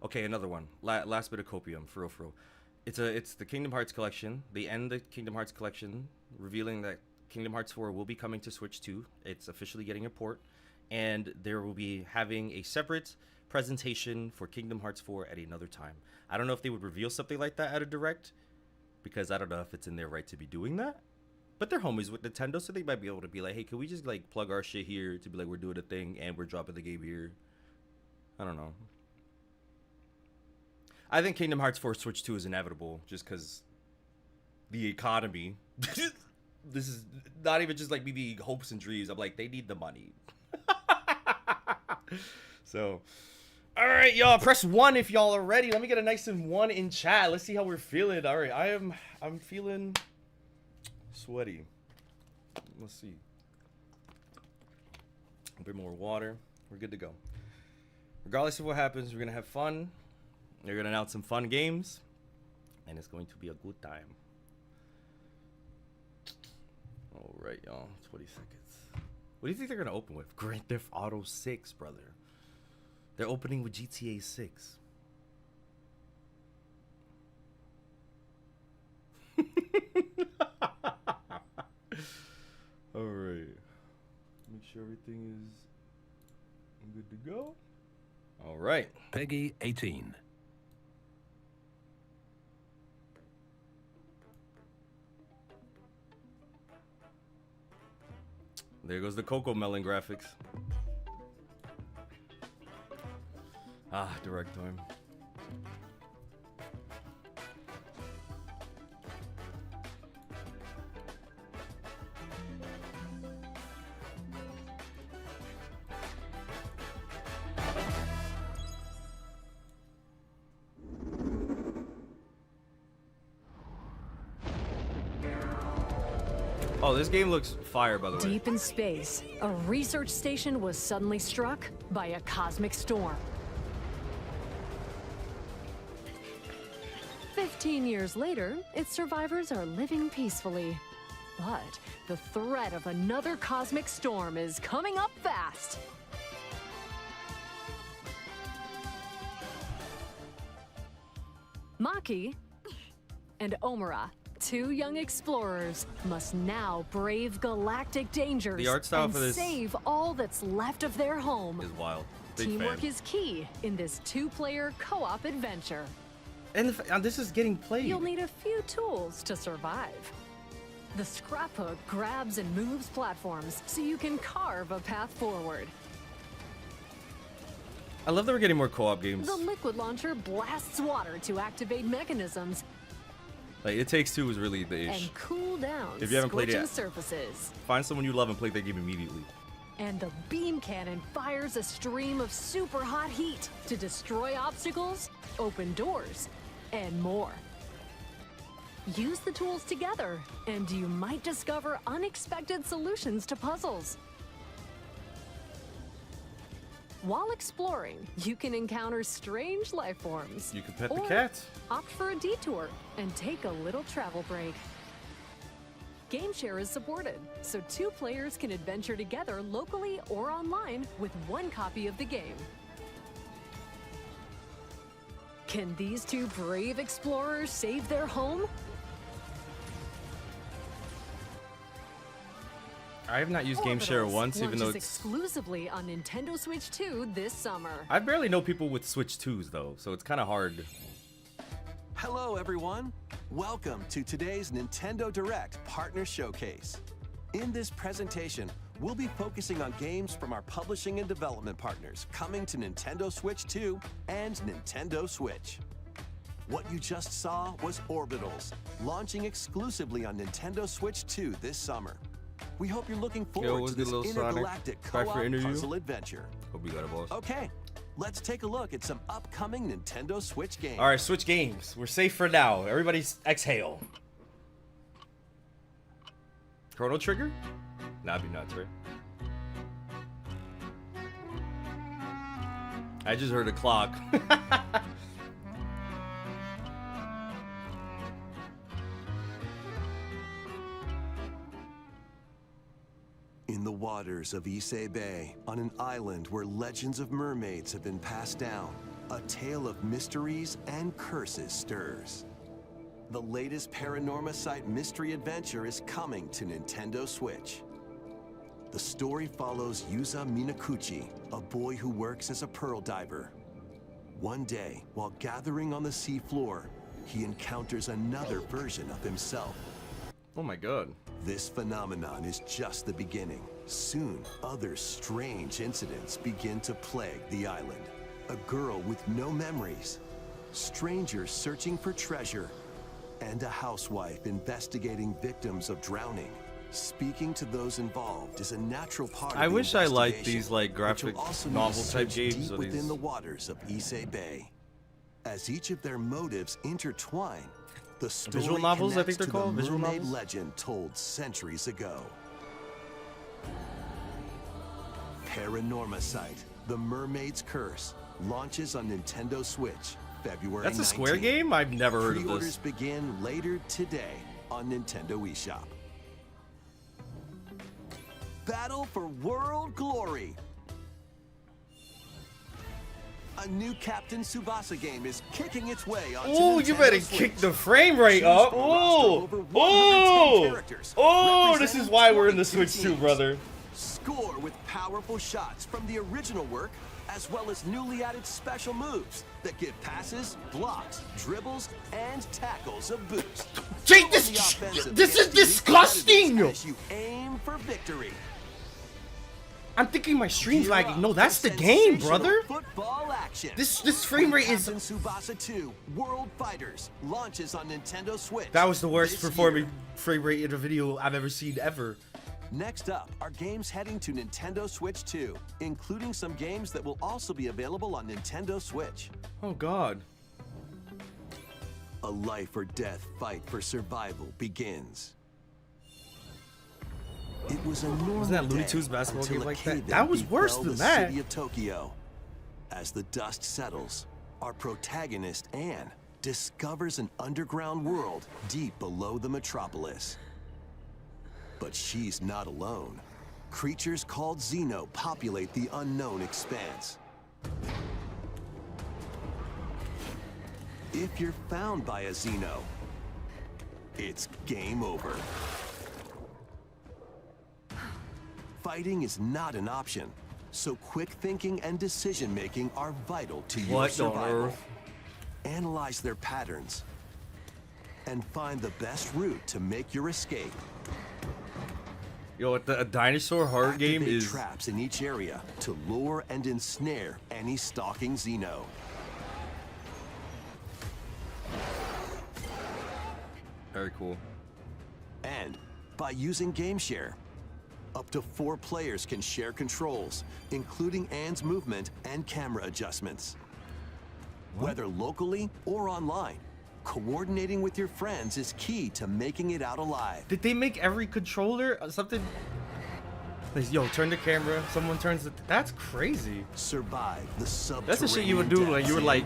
Okay, another one. Last bit of copium, for real. It's the Kingdom Hearts collection. They end the Kingdom Hearts collection, revealing that Kingdom Hearts 4 will be coming to Switch 2. It's officially getting a port, and there will be having a separate presentation for Kingdom Hearts 4 at another time. I don't know if they would reveal something like that at a direct, because I don't know if it's in their right to be doing that. But they're homies with Nintendo, so they might be able to be like, hey, can we just like plug our shit here to be like, we're doing a thing and we're dropping the game here. I don't know. I think Kingdom Hearts 4 Switch 2 is inevitable just because the economy. This is not even just like maybe hopes and dreams. I'm like, they need the money. So, all right, y'all, press 1 if y'all are ready. Let me get a nice and 1 in chat. Let's see how we're feeling. All right, I'm feeling sweaty. Let's see. A bit more water. We're good to go. Regardless of what happens, we're gonna have fun. They're gonna announce some fun games, and it's going to be a good time. All right, y'all. 20 seconds. What do you think they're gonna open with? Grand Theft Auto 6, brother. They're opening with GTA 6. All right. Make sure everything is good to go. All right. Peggy 18. There goes the Coco Melon graphics. Ah, direct time. Oh, this game looks fire, by the way. Deep in space, a research station was suddenly struck by a cosmic storm. 15 years later, its survivors are living peacefully. But the threat of another cosmic storm is coming up fast. Maki and Omura, two young explorers, must now brave galactic dangers The art style and for this save all that's left of their home. is wild. Big Teamwork fan. is key in this two-player co-op adventure. And this is getting played. You'll need a few tools to survive. The scraphook grabs and moves platforms so you can carve a path forward. I love that we're getting more co-op games. The liquid launcher blasts water to activate mechanisms Like, It Takes Two is really the ish. and cool down If you haven't played it scorching yet. surfaces. Find someone you love and play that game immediately. And the beam cannon fires a stream of super hot heat to destroy obstacles, open doors, and more. Use the tools together, and you might discover unexpected solutions to puzzles. While exploring, you can encounter strange life forms. You can pet the or cat. Opt for a detour and take a little travel break. GameShare is supported, so two players can adventure together locally or online with one copy of the game. Can these two brave explorers save their home? I have not used GameShare Orbitals once, even though launches it's... exclusively on Nintendo Switch 2 this summer. I barely know people with Switch 2s, though, so it's kind of hard. Hello, everyone. Welcome to today's Nintendo Direct Partner Showcase. In this presentation, we'll be focusing on games from our publishing and development partners coming to Nintendo Switch 2 and Nintendo Switch. What you just saw was Orbitals, launching exclusively on Nintendo Switch 2 this summer. We hope you're looking forward what's to good, this little Sonic? intergalactic Back for co-op interview? puzzle adventure. Hope you got it, boss. Okay, let's take a look at some upcoming Nintendo Switch games. All right, Switch games. We're safe for now. Everybody's exhale. Chrono Trigger? That'd be nuts, right? I just heard a clock. In the waters of Issei Bay, on an island where legends of mermaids have been passed down, a tale of mysteries and curses stirs. The latest Paranorma Site mystery adventure is coming to Nintendo Switch. The story follows Yuza Minakuchi, a boy who works as a pearl diver. One day, while gathering on the seafloor, he encounters another version of himself. Oh my god. This phenomenon is just the beginning. Soon, other strange incidents begin to plague the island. A girl with no memories, strangers searching for treasure, and a housewife investigating victims of drowning. Speaking to those involved is a natural part of I the wish I liked investigation, these like but graphic you'll also need to novel type search games. deep So within these... the waters of Issei Bay. As each of their motives intertwine, the story Visual novels, I think connects they're to called? the Visual mermaid novels? legend told centuries ago. Paranorma Site, The Mermaid's Curse, launches on Nintendo Switch, February That's a Square 19th. game? I've never heard of Pre-orders this. begin later today on Nintendo eShop. Battle for World Glory. A new Captain Tsubasa game is kicking its way onto Oh, you Nintendo better Switch. kick the frame rate Choose up. from a roster of Oh, over 110 oh, characters, oh, this is representing why we're in the 22 Switch too, teams. brother. Score with powerful shots from the original work, as well as newly added special moves that give passes, blocks, dribbles, and tackles a boost. Jake, Go on this- the offensive this is against the disgusting! competitors As you aim for victory. I'm thinking my stream's Gear lagging. up No, for that's the game, sensational brother. Football action. This frame rate is... Captain Tsubasa 2 World Fighters launches on Nintendo Switch. That was the worst this performing year. frame rate in a video I've ever seen ever. Next up are games heading to Nintendo Switch 2, including some games that will also be available on Nintendo Switch. Oh god. A life or death fight for survival begins. It was a normal Wasn't that Looney day Tunes basketball until game a like that? cave-in That was worse befell than the that. City of Tokyo. As the dust settles, our protagonist Anne discovers an underground world deep below the metropolis. But she's not alone. Creatures called Xeno populate the unknown expanse. If you're found by a Xeno, it's game over. Fighting is not an option, so quick thinking and decision making are vital to your What on survival. earth? Analyze their patterns and find the best route to make your escape. Yo, a dinosaur horror game Activate is. traps in each area to lure and ensnare any stalking Xeno. Very cool. And by using GameShare, up to 4 players can share controls, including Anne's movement and camera adjustments. Whether locally or online, coordinating with your friends is key to making it out alive. Did they make every controller something? Like, yo, turn the camera. Someone turns the. That's crazy. Survive the subterranean That's the shit you would do when you were depths. like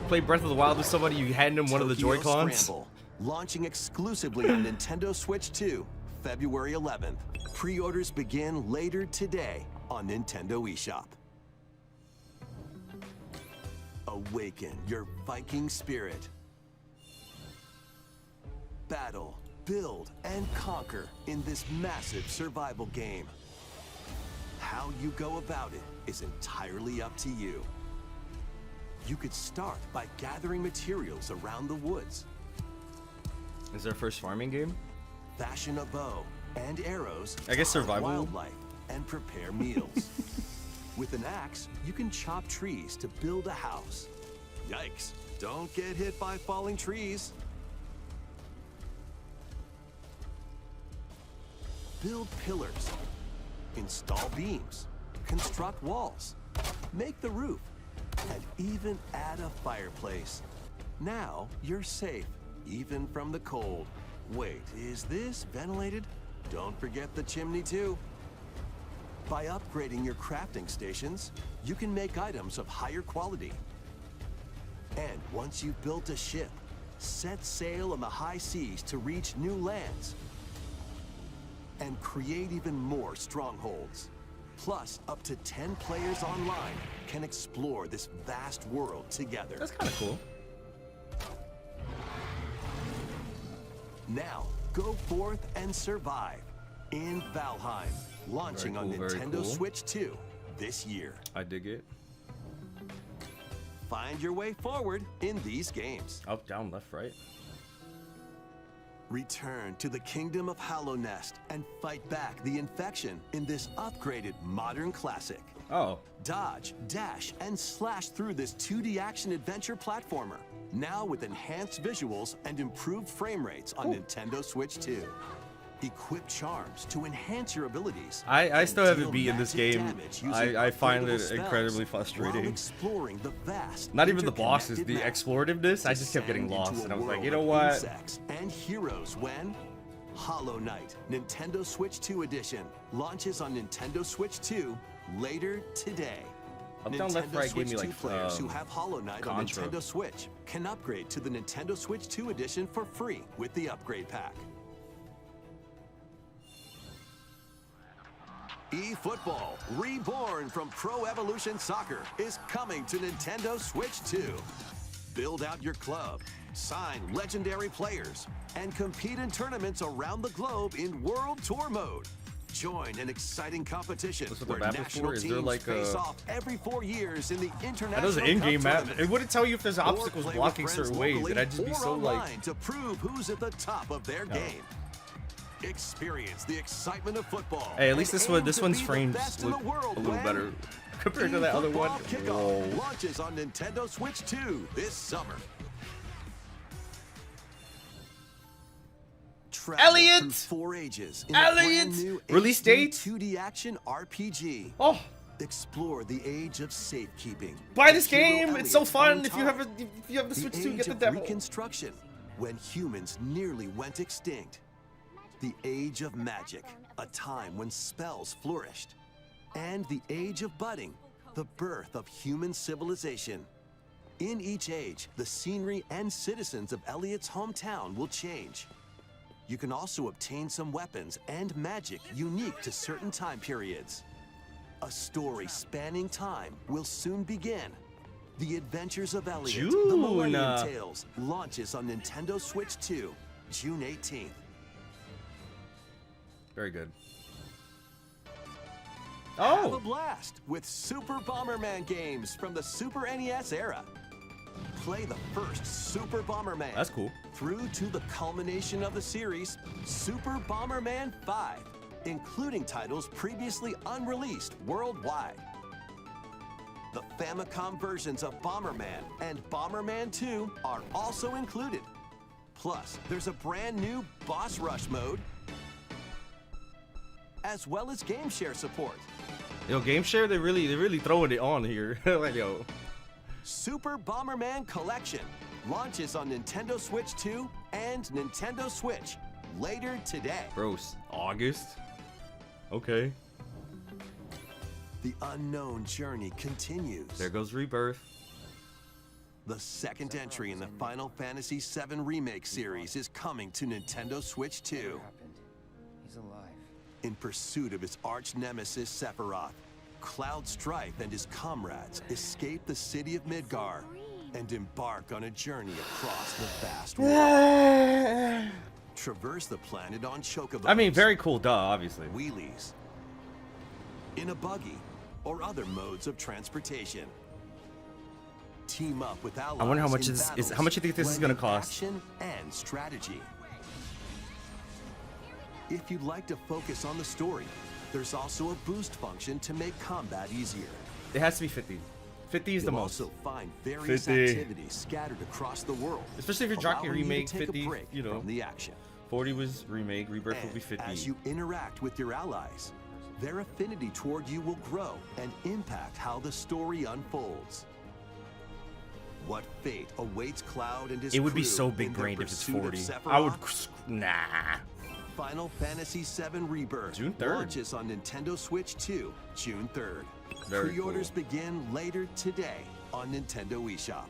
play Breath of the Wild with somebody. You hand them one of the Tokyo Joy-Cons. Scramble, launching exclusively on Nintendo Switch 2, February 11th. Pre-orders begin later today on Nintendo eShop. Awaken your Viking spirit. Battle, build, and conquer in this massive survival game. How you go about it is entirely up to you. You could start by gathering materials around the woods. Is there a first farming game? Fashion a bow and arrows. I guess to hunt survival. Wildlife and prepare meals. With an axe, you can chop trees to build a house. Yikes! Don't get hit by falling trees. Build pillars. Install beams. Construct walls. Make the roof. And even add a fireplace. Now you're safe, even from the cold. Wait, is this ventilated? Don't forget the chimney too. By upgrading your crafting stations, you can make items of higher quality. And once you've built a ship, set sail on the high seas to reach new lands. And create even more strongholds. Plus, up to 10 players online can explore this vast world together. That's kind of cool. Now, go forth and survive in Valheim, launching on Very Nintendo cool. Switch 2 this year. I dig it. Find your way forward in these games. Up, down, left, right. Return to the kingdom of Hallownest and fight back the infection in this upgraded modern classic. Oh, Dodge, dash, and slash through this 2D action adventure platformer. Now with enhanced visuals and improved frame rates on Nintendo Switch 2. Equip charms to enhance your abilities. I and still haven't deal beaten this magic game. damage using I find upgradable it spells incredibly while frustrating. exploring the vast, Not even the bosses, the interconnected map. explorativeness. I just kept getting Descend into lost, a and I was like, world you know of what? Insects and heroes when Hollow Knight Nintendo Switch 2 Edition launches on Nintendo Switch 2 later today. Up, down, left, Nintendo right Switch gave me 2 like players who have Hollow Knight on Contra. Nintendo Switch can upgrade to the Nintendo Switch 2 Edition for free with the upgrade pack. eFootball, reborn from Pro Evolution Soccer, is coming to Nintendo Switch 2. Build out your club, sign legendary players, and compete in tournaments around the globe in World Tour mode. Join an exciting competition What's with the where map national before? Is there teams like face a- off every 4 years in the international I know the in-game Cup map. tournament. It wouldn't tell you if there's Or obstacles play with blocking friends certain ways. locally And I'd just be or so online like, to prove who's at the top of their game. Experience the excitement of football. hey, at least and this one, aim this to one's be the frames best in look the world a little when better compared to that other one. eFootball Kickoff Whoa. launches on Nintendo Switch 2 this summer. Travel Elliot! through 4 ages in Elliot! a brand new Release HD date? 2D action RPG. Oh, Explore the age of safekeeping. buy this Hero game! Elliot It's so on fun! If you top. have the The Switch 2, age get the of demo. Reconstruction, when humans nearly went extinct. The Age of Magic, a time when spells flourished. And the Age of Budding, the birth of human civilization. In each age, the scenery and citizens of Elliot's hometown will change. You can also obtain some weapons and magic unique to certain time periods. A story spanning time will soon begin. The Adventures of Elliot, The Millennium Tales, launches on Nintendo Switch 2, June 18th. Very good. Have a Oh, blast with Super Bomberman games from the Super NES era. Play the first Super Bomberman. that's cool. Through to the culmination of the series, Super Bomberman 5, including titles previously unreleased worldwide. The Famicom versions of Bomberman and Bomberman 2 are also included. Plus, there's a brand new Boss Rush mode, as well as Game Share support. Yo, Game Share, they're really throwing it on here. Like, yo. Super Bomberman Collection launches on Nintendo Switch 2 and Nintendo Switch later today. Bros, August? Okay. The unknown journey continues. There goes Rebirth. The second entry in the Final Fantasy VII Remake series is coming to Nintendo Switch 2. happened? He's alive. In pursuit of his arch nemesis Sephiroth, Cloud Strife and his comrades escape the city of Midgar and embark on a journey across the vast world. Traverse the planet on chocobos. I mean, very cool, duh, obviously. Wheelies, in a buggy, or other modes of transportation. Team up with allies. I wonder how much in is how much you think this is gonna blending cost? Action and strategy. If you'd like to focus on the story, there's also a boost function to make combat easier. It has to be 50. 50 is the You'll most. also find various 50. activities scattered across the world. Especially if you're jockey allowing you to remake, take a 50, break you know. from the action. 40 was remake, Rebirth will be And 50. as you interact with your allies, their affinity toward you will grow and impact how the story unfolds. What fate awaits Cloud and his It would be crew so in big their brained if it's pursuit of 40. I would Sephiroth? nah. Final Fantasy VII Rebirth June 3rd. launches on Nintendo Switch 2, June 3rd. Very Pre-orders cool. begin later today on Nintendo eShop.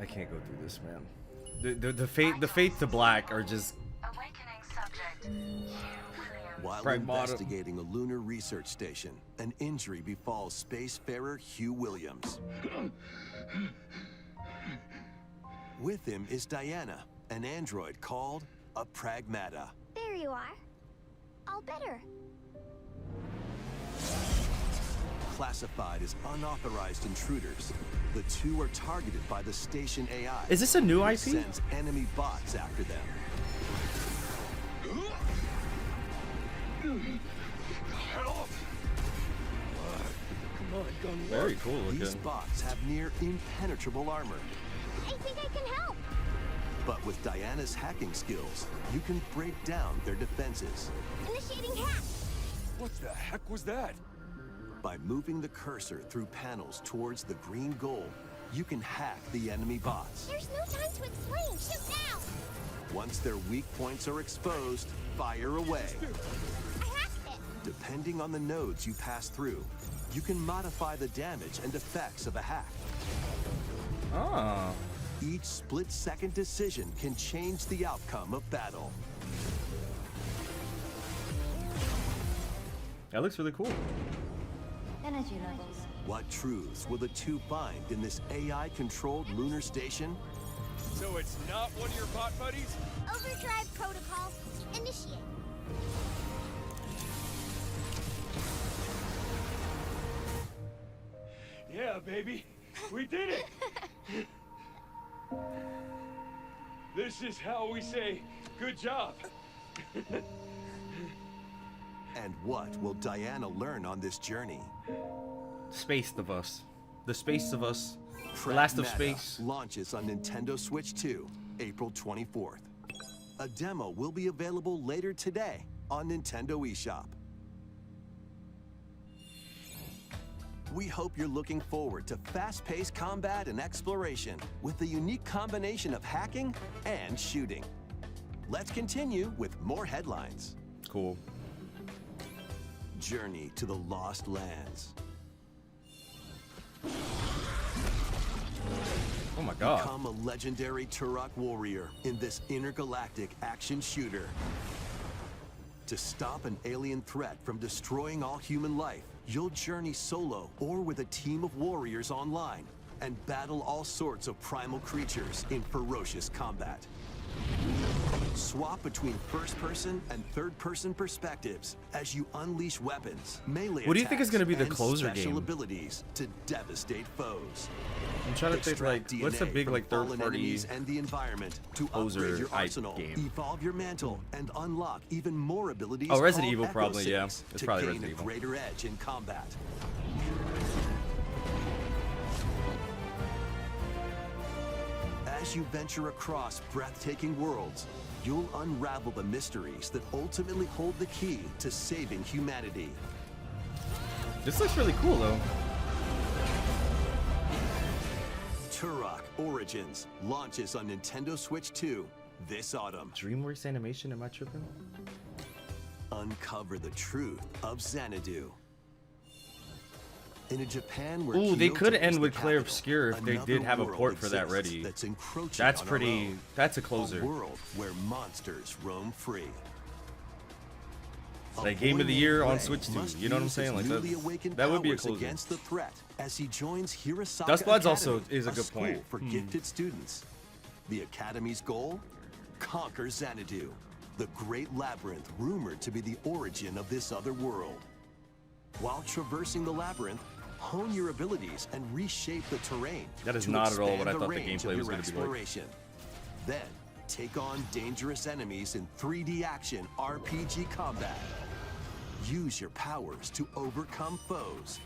I can't go through this, man. The fate to black are just Awakening subject. William. While Pragmata. investigating a lunar research station, an injury befalls spacefarer Hugh Williams. With him is Diana, an android called a Pragmata. There you are. All better. Classified as unauthorized intruders, the two are targeted by the station AI. Is this a new which IP? Sends enemy bots after them. very cool These looking. bots have near impenetrable armor. I think I can help. But with Diana's hacking skills, you can break down their defenses. Initiating hack. What the heck was that? By moving the cursor through panels towards the green goal, you can hack the enemy bots. There's no time to explain. Shoot now. Once their weak points are exposed, fire away. I hacked it. Depending on the nodes you pass through, you can modify the damage and effects of a hack. Ah. Each split-second decision can change the outcome of battle. That looks really cool. Energy levels. What truths will the two find in this AI-controlled lunar station? So it's not one of your bot buddies? Overdrive protocol. Initiate. Yeah, baby. We did it! This is how we say, good job. And what will Diana learn on this journey? Space of Us. The Space of Us. The Last of Pragmata Space. launches on Nintendo Switch 2, April 24th. A demo will be available later today on Nintendo eShop. We hope you're looking forward to fast-paced combat and exploration with the unique combination of hacking and shooting. Let's continue with more headlines. Cool. Journey to the Lost Lands. Oh my god. Become a legendary Turok warrior in this intergalactic action shooter. To stop an alien threat from destroying all human life, you'll journey solo or with a team of warriors online and battle all sorts of primal creatures in ferocious combat. Swap between first-person and third-person perspectives as you unleash weapons, melee What do you think is attacks, going to be the and closer special game? abilities to devastate foes. I'm trying to think, like, Extract what's the DNA big, from like, fallen third-party enemies and the environment to closer upgrade your type arsenal, game? evolve your mantle, and unlock even more abilities. Oh, Resident called Evil, probably, Echo yeah. Six It's to probably gain Resident a Evil. greater edge in combat. As you venture across breathtaking worlds, you'll unravel the mysteries that ultimately hold the key to saving humanity. This looks really cool, though. Turok Origins launches on Nintendo Switch 2 this autumn. DreamWorks Animation, am I tripping? Uncover the truth of Xanadu. In a Japan where Ooh, they Kyoto could is end the with Clair capital, Obscure if they another did have a world port for that exists ready. That's encroaching That's on our pretty. own. That's a A closer. world where monsters roam free. Like A Game boy of the named Year on Ray Switch 2. must You know what I'm use his saying? Like newly awakened that would be a powers closer. against the threat as he joins Hirosaka Dustblood's also Academy, is a good school point. for gifted students. The Academy's goal? Conquer Xanadu, the great labyrinth rumored to be the origin of this other world. While traversing the labyrinth, hone your abilities and reshape the terrain. That is to not at all what I expand thought the range of gameplay was your gonna be like. exploration. Then, take on dangerous enemies in 3D action RPG combat. Use your powers to overcome foes.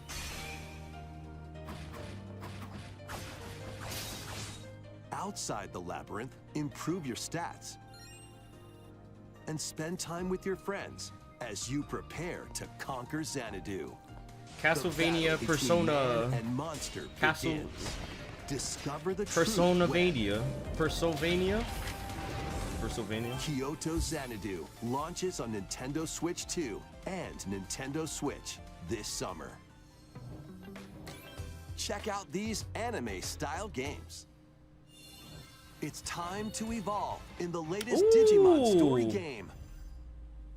Outside the labyrinth, improve your stats. And spend time with your friends as you prepare to conquer Xanadu. The Castlevania battle between Persona. man and monster Castle- begins. Discover the truth Persona when Vania. Persylvania? Persylvania? Kyoto Xanadu launches on Nintendo Switch 2 and Nintendo Switch this summer. Check out these anime-style games. It's time to evolve in the latest Digimon story Ooh. game.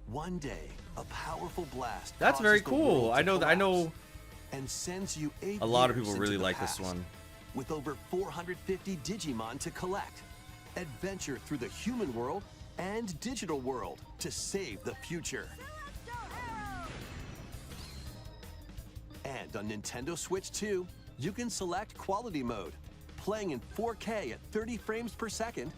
One day, a powerful blast. That's causes very the cool. world I to know collapse and sends you a lot of years people into really the like this past. one. With over 450 Digimon to collect, adventure through the human world and digital world to save the future. And on Nintendo Switch 2, you can select quality mode, playing in 4K at 30 frames per second,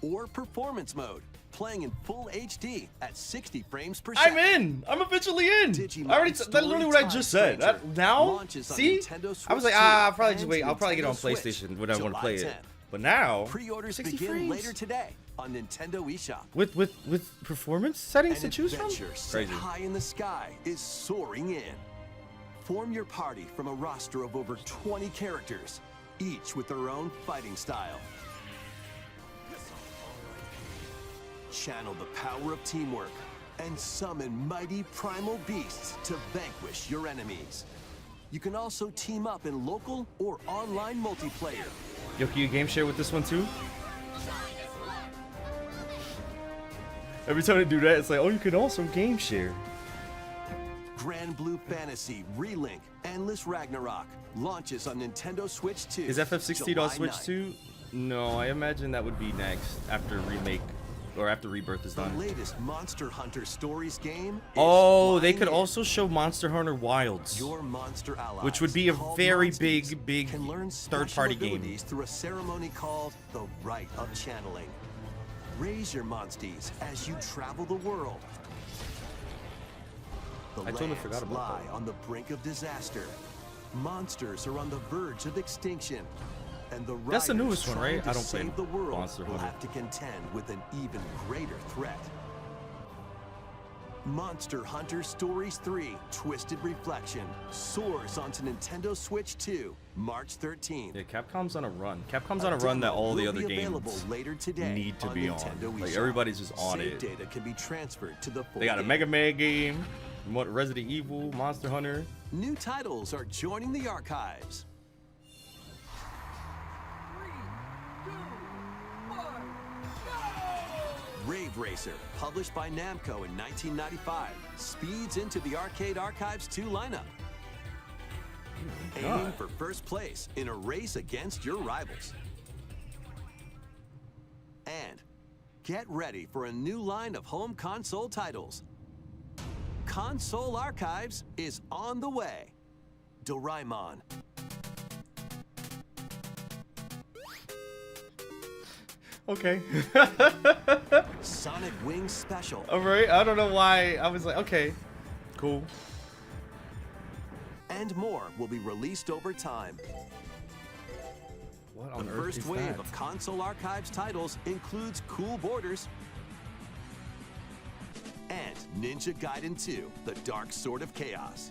or performance mode, playing in full HD at 60 frames per I'm second. in! I'm officially in! Digimon I already that's literally what I just said. Story Time Now? launches on See? Nintendo I was Switch like, I'll 2 probably just and wait. I'll probably get it on Nintendo Switch, PlayStation when I want to July play it. 10. But now, Pre-orders 60 begin frames. later today on Nintendo eShop. With performance settings An to choose from? adventure set Crazy. high in the sky is soaring in. Form your party from a roster of over 20 characters, each with their own fighting style. Channel the power of teamwork and summon mighty primal beasts to vanquish your enemies. You can also team up in local or online multiplayer. Yo, can you game share with this one too? Every time I do that, it's like, oh, you can also game share. Grand Blue Fantasy Relink Endless Ragnarok launches on Nintendo Switch 2. Is FF16 on July Switch 9th. 2? No, I imagine that would be next after remake or after Rebirth is The done. latest Monster Hunter Stories game is Oh, they flying could in. also show Monster Hunter Wilds. Your monster allies, Which would be a called very Monsties, big can learn third-party special game. abilities through a ceremony called the Rite of Channeling. Raise your Monsties as you travel the world. The I totally lands forgot about lie that. on the brink of disaster. Monsters are on the verge of extinction. And the That's the riders newest one, trying right? to I don't play save the world Monster will Hunter. have to contend with an even greater threat. Monster Hunter Stories 3 Twisted Reflection soars onto Nintendo Switch 2, March 13th. Yeah, Capcom's on a run. Capcom's on a run that all the Will other be available games later today need to be on. Nintendo Like eShop. everybody's just on Save it. data can be transferred to the full They got a game. Mega Man game, Resident Evil, Monster Hunter. New titles are joining the archives. Rave Racer, published by Namco in 1995, speeds into the Arcade Archives 2 lineup. Aiming for first place in a race against your rivals. And get ready for a new line of home console titles. Console Archives is on the way. Doraemon. Okay. Sonic Wings Special. All right. I don't know why I was like, okay, cool. And more will be released over time. What The on earth first is wave that? of Console Archives titles includes Cool Borders and Ninja Gaiden 2, The Dark Sword of Chaos.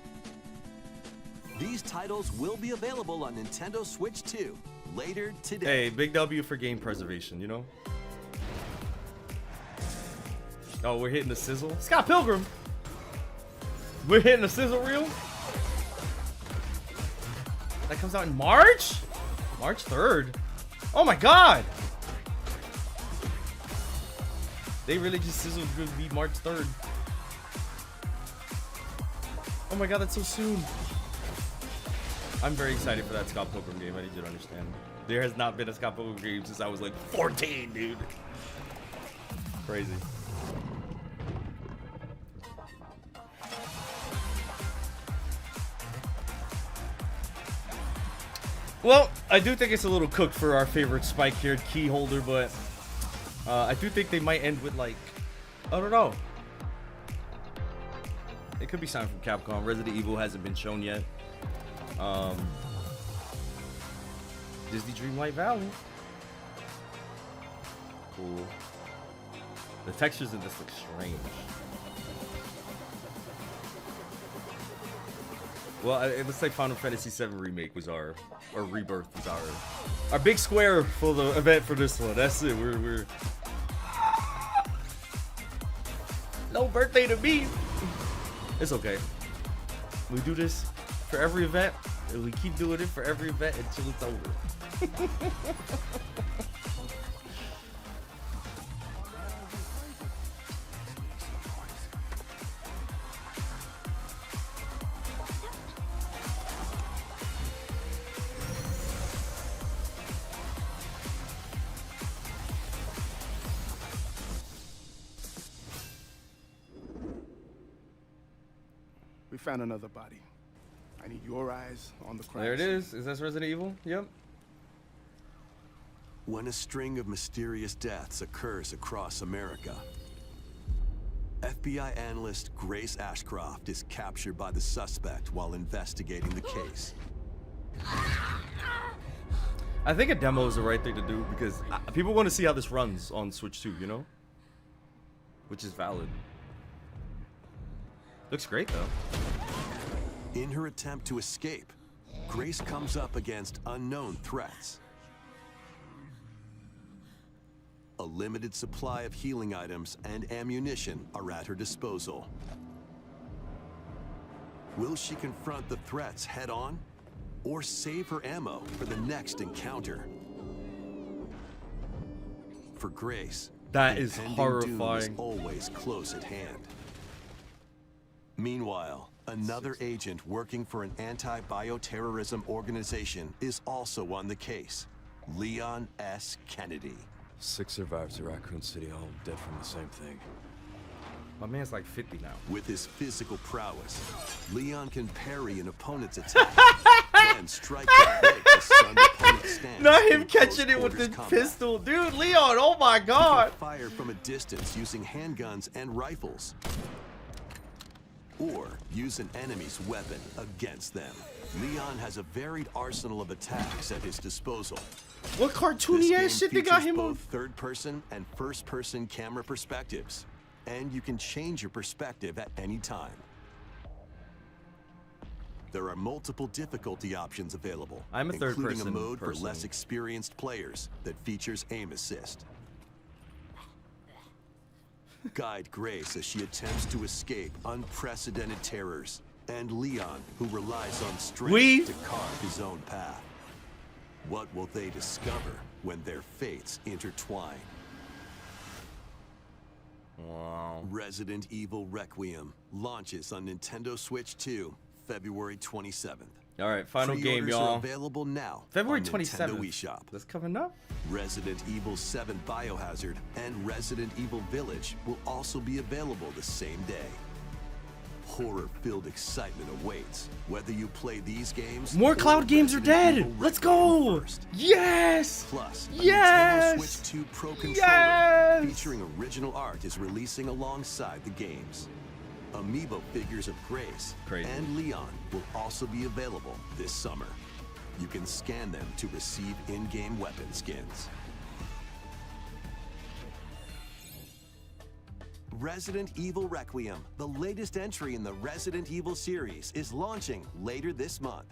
These titles will be available on Nintendo Switch 2 later today. Hey, big W for game preservation, you know? Oh, we're hitting the sizzle. Scott Pilgrim! We're hitting the sizzle reel? That comes out in March? March 3rd. Oh my god! They really just sizzled to be March 3rd. Oh my god, that's so soon. I'm very excited for that Scott Pilgrim game. I need you to understand. There has not been a Scott Pilgrim game since I was like 14, dude. Crazy. Well, I do think it's a little cooked for our favorite spike-haired key holder, but I do think they might end with like, I don't know. It could be signed from Capcom. Resident Evil hasn't been shown yet. Disney Dreamlight Valley. Cool. The textures in this look strange. Well, it looks like Final Fantasy VII Remake was or Rebirth was our big square for the event for this one. That's it. We're no birthday to me. It's okay. We do this for every event, and we keep doing it for every event until it's over. We found another body. I need your eyes on the crime. There it is. Is that Resident Evil? Yep. When a string of mysterious deaths occurs across America, FBI analyst Grace Ashcroft is captured by the suspect while investigating the case. I think a demo is the right thing to do because people want to see how this runs on Switch 2, you know? Which is valid. Looks great, though. In her attempt to escape, Grace comes up against unknown threats. A limited supply of healing items and ammunition are at her disposal. Will she confront the threats head-on, or save her ammo for the next encounter? For Grace, That the is impending doom horrifying. is always close at hand. Meanwhile, another agent working for an anti-bioterrorism organization is also on the case, Leon S. Kennedy. 6 survivors of Raccoon City, all dead from the same thing. My man's like 50 now. With his physical prowess, Leon can parry an opponent's attack and strike to break the stunned opponent's stance. Not him in catching it with the close-quarters combat. pistol. Dude, Leon, oh my He god. can fire from a distance using handguns and rifles, or use an enemy's weapon against them. Leon has a varied arsenal of attacks at his disposal. What This cartoony game ass shit they got features him both on? third-person and first-person camera perspectives, and you can change your perspective at any time. There are multiple difficulty options available, I'm a including third-person a mode for person. less experienced players that features aim assist. Guide Grace as she attempts to escape unprecedented terrors, and Leon, who relies on strength to carve his own path. What will they discover when their fates intertwine? Wow. Resident Evil Requiem launches on Nintendo Switch 2, February 27th. All right, final game, Pre-orders y'all. are available now February on 27th. Nintendo eShop. That's coming up. Resident Evil 7 Biohazard and Resident Evil Village will also be available the same day. Horror-filled excitement awaits whether you play these games. More or cloud games are Resident dead. Evil Let's Requiem go. first. Yes. Plus, a Yes! Nintendo Switch 2 Pro controller Yes! featuring original art is releasing alongside the games. Amiibo figures of Grace Crazy. and Leon will also be available this summer. You can scan them to receive in-game weapon skins. Resident Evil Requiem, the latest entry in the Resident Evil series, is launching later this month.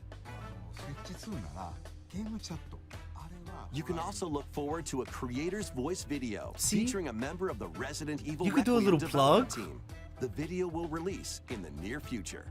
You can also look forward to a creator's voice video See? featuring a member of the Resident Evil You could do a Requiem little development plug. team. The video will release in the near future.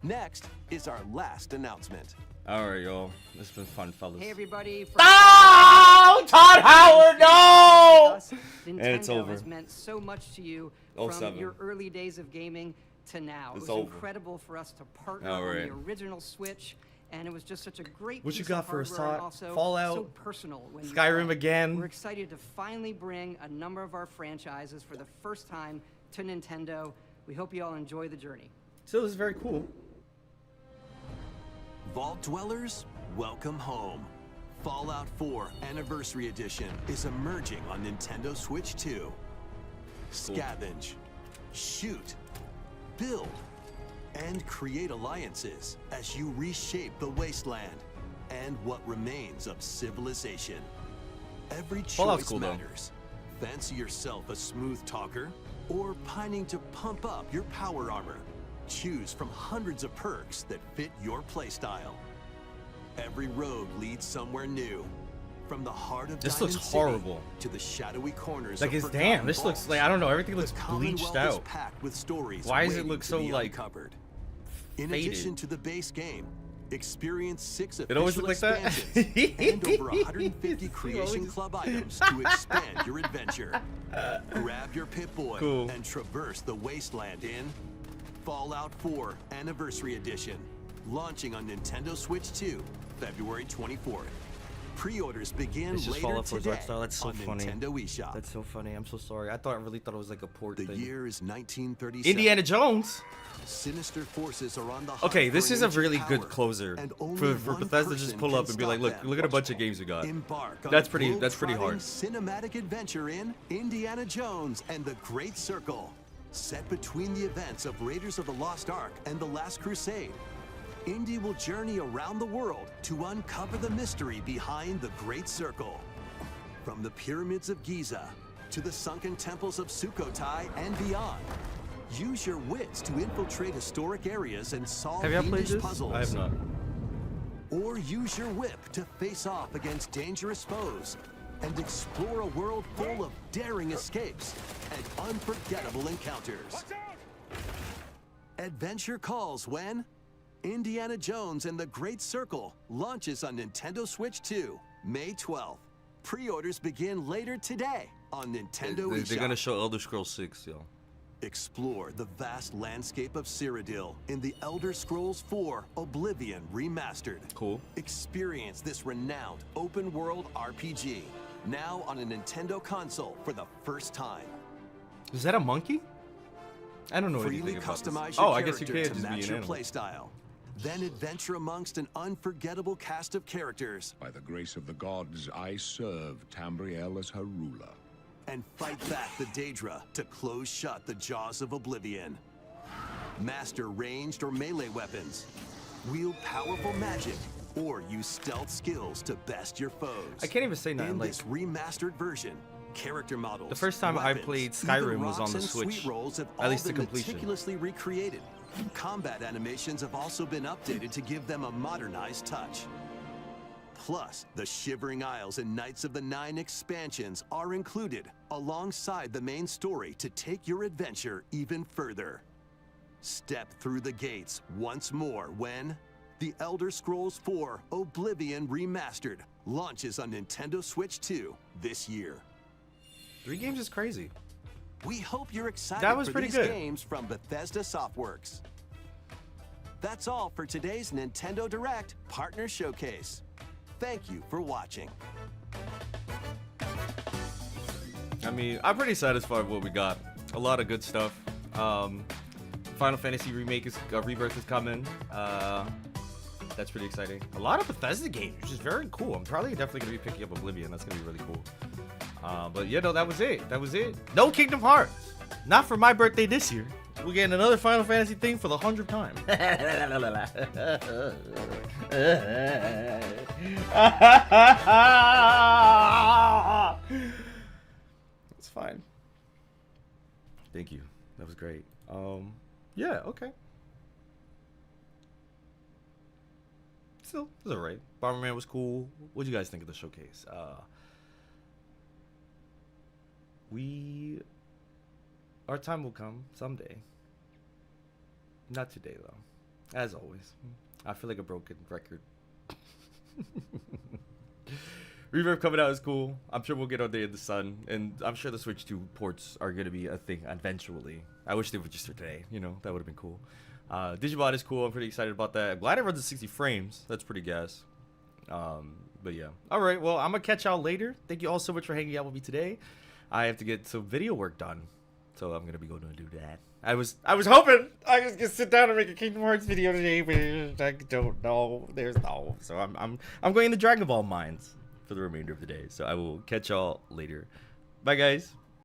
Next is our last announcement. All right, y'all. It's been fun, fellas. Hey everybody! Oh, Todd Howard, no! Nintendo And it's over. has meant so much to you Oh, from 07. your early days of gaming to now. It's it was over. incredible for us to partner All on right. the original Switch, and it was just such a great What piece you got of for us, hardware and Todd? also Fallout? so personal. When you Skyrim play. again? We're excited to finally bring a number of our franchises for the first time to Nintendo. We hope you all enjoy the journey. So this is very cool. Vault Dwellers, welcome home. Fallout 4 Anniversary Edition is emerging on Nintendo Switch 2. Scavenge, shoot, build, and create alliances as you reshape the wasteland and what remains of civilization. Every Fallout's choice cool, though. matters. Fancy yourself a smooth talker or pining to pump up your power armor? Choose from hundreds of perks that fit your playstyle. Every road leads somewhere new. From the heart of This Diamond looks City horrible. to the shadowy corners Like, of it's forgotten damn. This looks vaults. like, I don't know. Everything The looks Commonwealth bleached is out. packed with stories Why does it waiting look to so, be like, uncovered. In faded? addition to the base game, experience 6 It always official look like that? expansions and over 150 It Creation always- Club items to expand your adventure. Grab your Pip-Boy Cool. and traverse the wasteland in Fallout 4 Anniversary Edition, launching on Nintendo Switch 2, February 24th. Pre-orders begin It's just later Fallout 4's today art style. That's so on funny. Nintendo eShop. That's so funny. I'm so sorry. I really thought it was like a port The thing. year is 1937. Indiana Jones. Sinister forces are on the hunt Okay, this for is an a ancient really good power, closer and only for one Bethesda to just person pull can up and be like, stop look them. at a bunch of games we got. Embark on That's a pretty hard. cinematic adventure in Indiana Jones and the Great Circle, set between the events of Raiders of the Lost Ark and the Last Crusade. Indy will journey around the world to uncover the mystery behind the Great Circle. From the pyramids of Giza to the sunken temples of Sukhothai and beyond. Use your wits to infiltrate historic areas and solve Have y'all played fiendish this? puzzles. I have not. Or use your whip to face off against dangerous foes and explore a world full of daring escapes and unforgettable encounters. Adventure calls when Indiana Jones and the Great Circle launches on Nintendo Switch 2, May 12th. Pre-orders begin later today on Nintendo eShop. They're gonna show Elder Scrolls 6, yo. Explore the vast landscape of Cyrodiil in the Elder Scrolls 4 Oblivion Remastered. Cool. Experience this renowned open-world RPG, now on a Nintendo console for the first time. Is that a monkey? I don't know Freely anything about this. customize your Oh, I guess you character can to just be match an your animal. playstyle. Then adventure amongst an unforgettable cast of characters By the grace of the gods, I serve Tambriel as her ruler. and fight back the Daedra to close shut the jaws of Oblivion. Master ranged or melee weapons, wield powerful magic, or use stealth skills to best your foes. I can't even say nothing. In Like, this remastered version, Character models. The first time I weapons, played even Skyrim was rocks on the and Switch, Sweet rolls have at all least to been completion. meticulously recreated. Combat animations have also been updated to give them a modernized touch. Plus, the Shivering Isles and Knights of the Nine expansions are included alongside the main story to take your adventure even further. Step through the gates once more when The Elder Scrolls IV Oblivion Remastered launches on Nintendo Switch 2 this year. 3 games is crazy. We hope you're excited That was for pretty these good. games from Bethesda Softworks. That's all for today's Nintendo Direct Partner Showcase. Thank you for watching. I mean, I'm pretty satisfied with what we got. A lot of good stuff. Final Fantasy Remake is Rebirth is coming. That's pretty exciting. A lot of Bethesda games, which is very cool. I'm probably definitely gonna be picking up Oblivion. That's gonna be really cool. But yeah, no, that was it. That was it. No Kingdom Hearts. Not for my birthday this year. We're getting another Final Fantasy thing for the 100th time. It's fine. Thank you. That was great. Yeah, okay. Still, it was alright. Bomberman was cool. What'd you guys think of the showcase? Our time will come someday. Not today, though. As always. I feel like a broken record. Reverb coming out is cool. I'm sure we'll get on Day in the Sun. And I'm sure the Switch 2 ports are going to be a thing eventually. I wish they were just for today. You know, that would have been cool. Digibot is cool. I'm pretty excited about that. I'm glad it runs at 60 frames. That's pretty gas. But yeah. Alright, well, I'm going to catch y'all later. Thank you all so much for hanging out with me today. I have to get some video work done. So I'm going to be going to do that. I was hoping I was going to sit down and make a Kingdom Hearts video today, but I don't know. There's no. So I'm going into Dragon Ball Mines for the remainder of the day. So I will catch y'all later. Bye, guys.